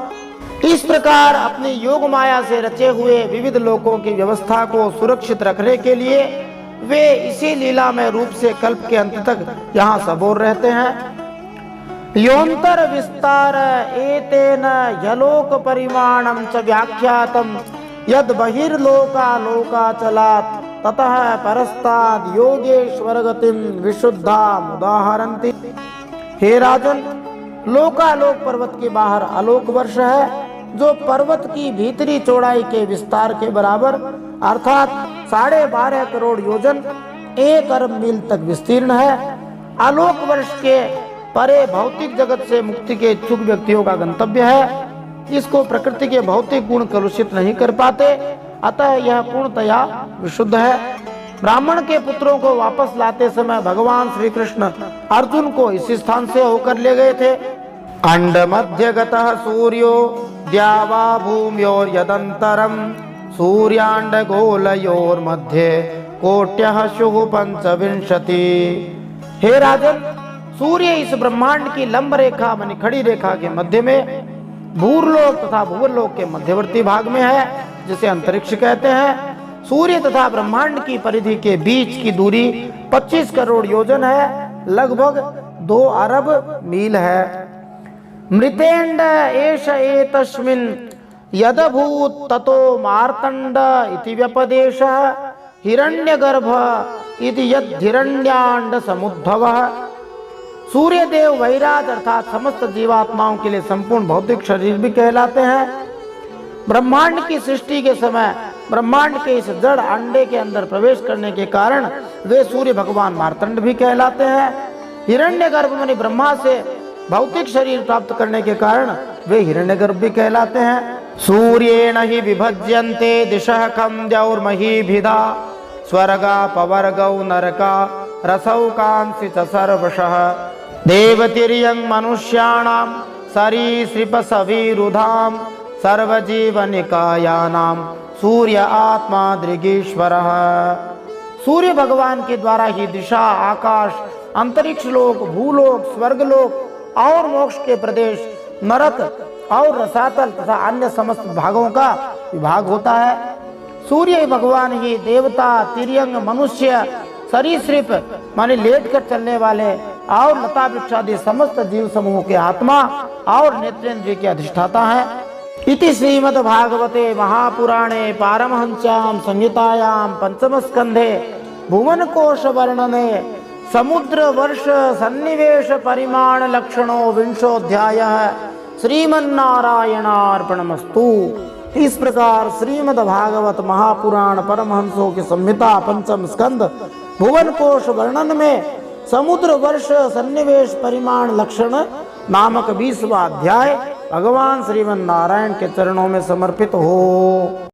इस प्रकार अपनी योग माया से रचे हुए विविध लोकों की व्यवस्था को सुरक्षित रखने के लिए वे इसी लीला में रूप से कल्प के अंत तक यहाँ सबोर रहते हैं। योन्तर विस्तार एतेन यलोक परिमाणं च व्याख्यातम् यद बहिर्लोकालोकाचलात् ततः परस्ताद् योगेश्वर गतिं विशुद्धाम् उदाहरन्ति। हे राजन, लोकालोक पर्वत के बाहर आलोक वर्ष है जो पर्वत की भीतरी चौड़ाई के विस्तार के बराबर अर्थात 12.5 करोड़ योजन 1 अरब मील तक विस्तीर्ण है। आलोक वर्ष के परे भौतिक जगत से मुक्ति के इच्छुक व्यक्तियों का गंतव्य है। इसको प्रकृति के भौतिक गुण कलुषित नहीं कर पाते, अतः यह पूर्णतया विशुद्ध है। ब्राह्मण के पुत्रों को वापस लाते समय भगवान श्री कृष्ण अर्जुन को इस स्थान से होकर ले गए थे। अंड मध्य गतः सूर्यो द्यावा भूम्योर यदंतरम सूर्यांड गोलयोर मध्य कोट्यः शुः पंचविंशति। हे राजन, सूर्य इस ब्रह्मांड की लंब रेखा मानी खड़ी रेखा के मध्य में भूरलोक तथा भूवरलोक के मध्यवर्ती भाग में है जिसे अंतरिक्ष कहते हैं। सूर्य तथा ब्रह्मांड की परिधि के बीच की दूरी 25 करोड़ योजन है, लगभग 2 अरब मील है। मृतेंड एष एतस्मिन् यदभूत ततो मार्तंड इति व्यपदेशः हिरण्यगर्भ इति यद् हिरण्याण्ड समुद्भवः। सूर्य देव वैराज अर्थात समस्त जीवात्माओं के लिए संपूर्ण भौतिक शरीर भी कहलाते हैं। ब्रह्मांड की सृष्टि के समय ब्रह्मांड के इस जड़ अंडे के अंदर प्रवेश करने के कारण वे सूर्य भगवान मार्तंड भी कहलाते हैं। हिरण्यगर्भ माने ब्रह्मा से भौतिक शरीर प्राप्त करने के कारण वे हिरण्यगर्भ भी कहलाते हैं। सूर्येण हि विभज्यन्ते दिशः खं द्यौर्महीभिधा स्वर्गा पवर्गौ नरका रसौ कांसि च सर्वशः देवतिर्यं मनुष्याणां सरीसृपसविरुधां सर्वजीवनिकायानां सूर्य आत्मा दृगीश्वरः। सूर्य भगवान के द्वारा ही दिशा, आकाश, अंतरिक्ष लोक, भूलोक, स्वर्गलोक और मोक्ष के प्रदेश, नरक और रसातल तथा अन्य समस्त भागों का विभाग होता है। सूर्य भगवान ही देवता, तिर्यंग, मनुष्य, सरीसृप माने लेट कर चलने वाले और लता वृक्ष आदि समस्त जीव समूह के आत्मा और नेत्रेंद्रिय के अधिष्ठाता है। इति श्रीमद् भागवते महापुराणे पारमहंस्यां संहितायां पंचम स्कंधे भुवन कोश वर्णने समुद्र वर्ष सन्निवेश परिमाण लक्षणो विंशोऽध्यायः। श्रीमन्नारायणार्पणमस्तु। इस प्रकार श्रीमद् भागवत महापुराण परमहंसों की संहिता पंचम स्कंद भुवन कोश वर्णन में समुद्र वर्ष सन्निवेश परिमाण लक्षण नामक 20वां अध्याय भगवान श्रीमन नारायण के चरणों में समर्पित हो।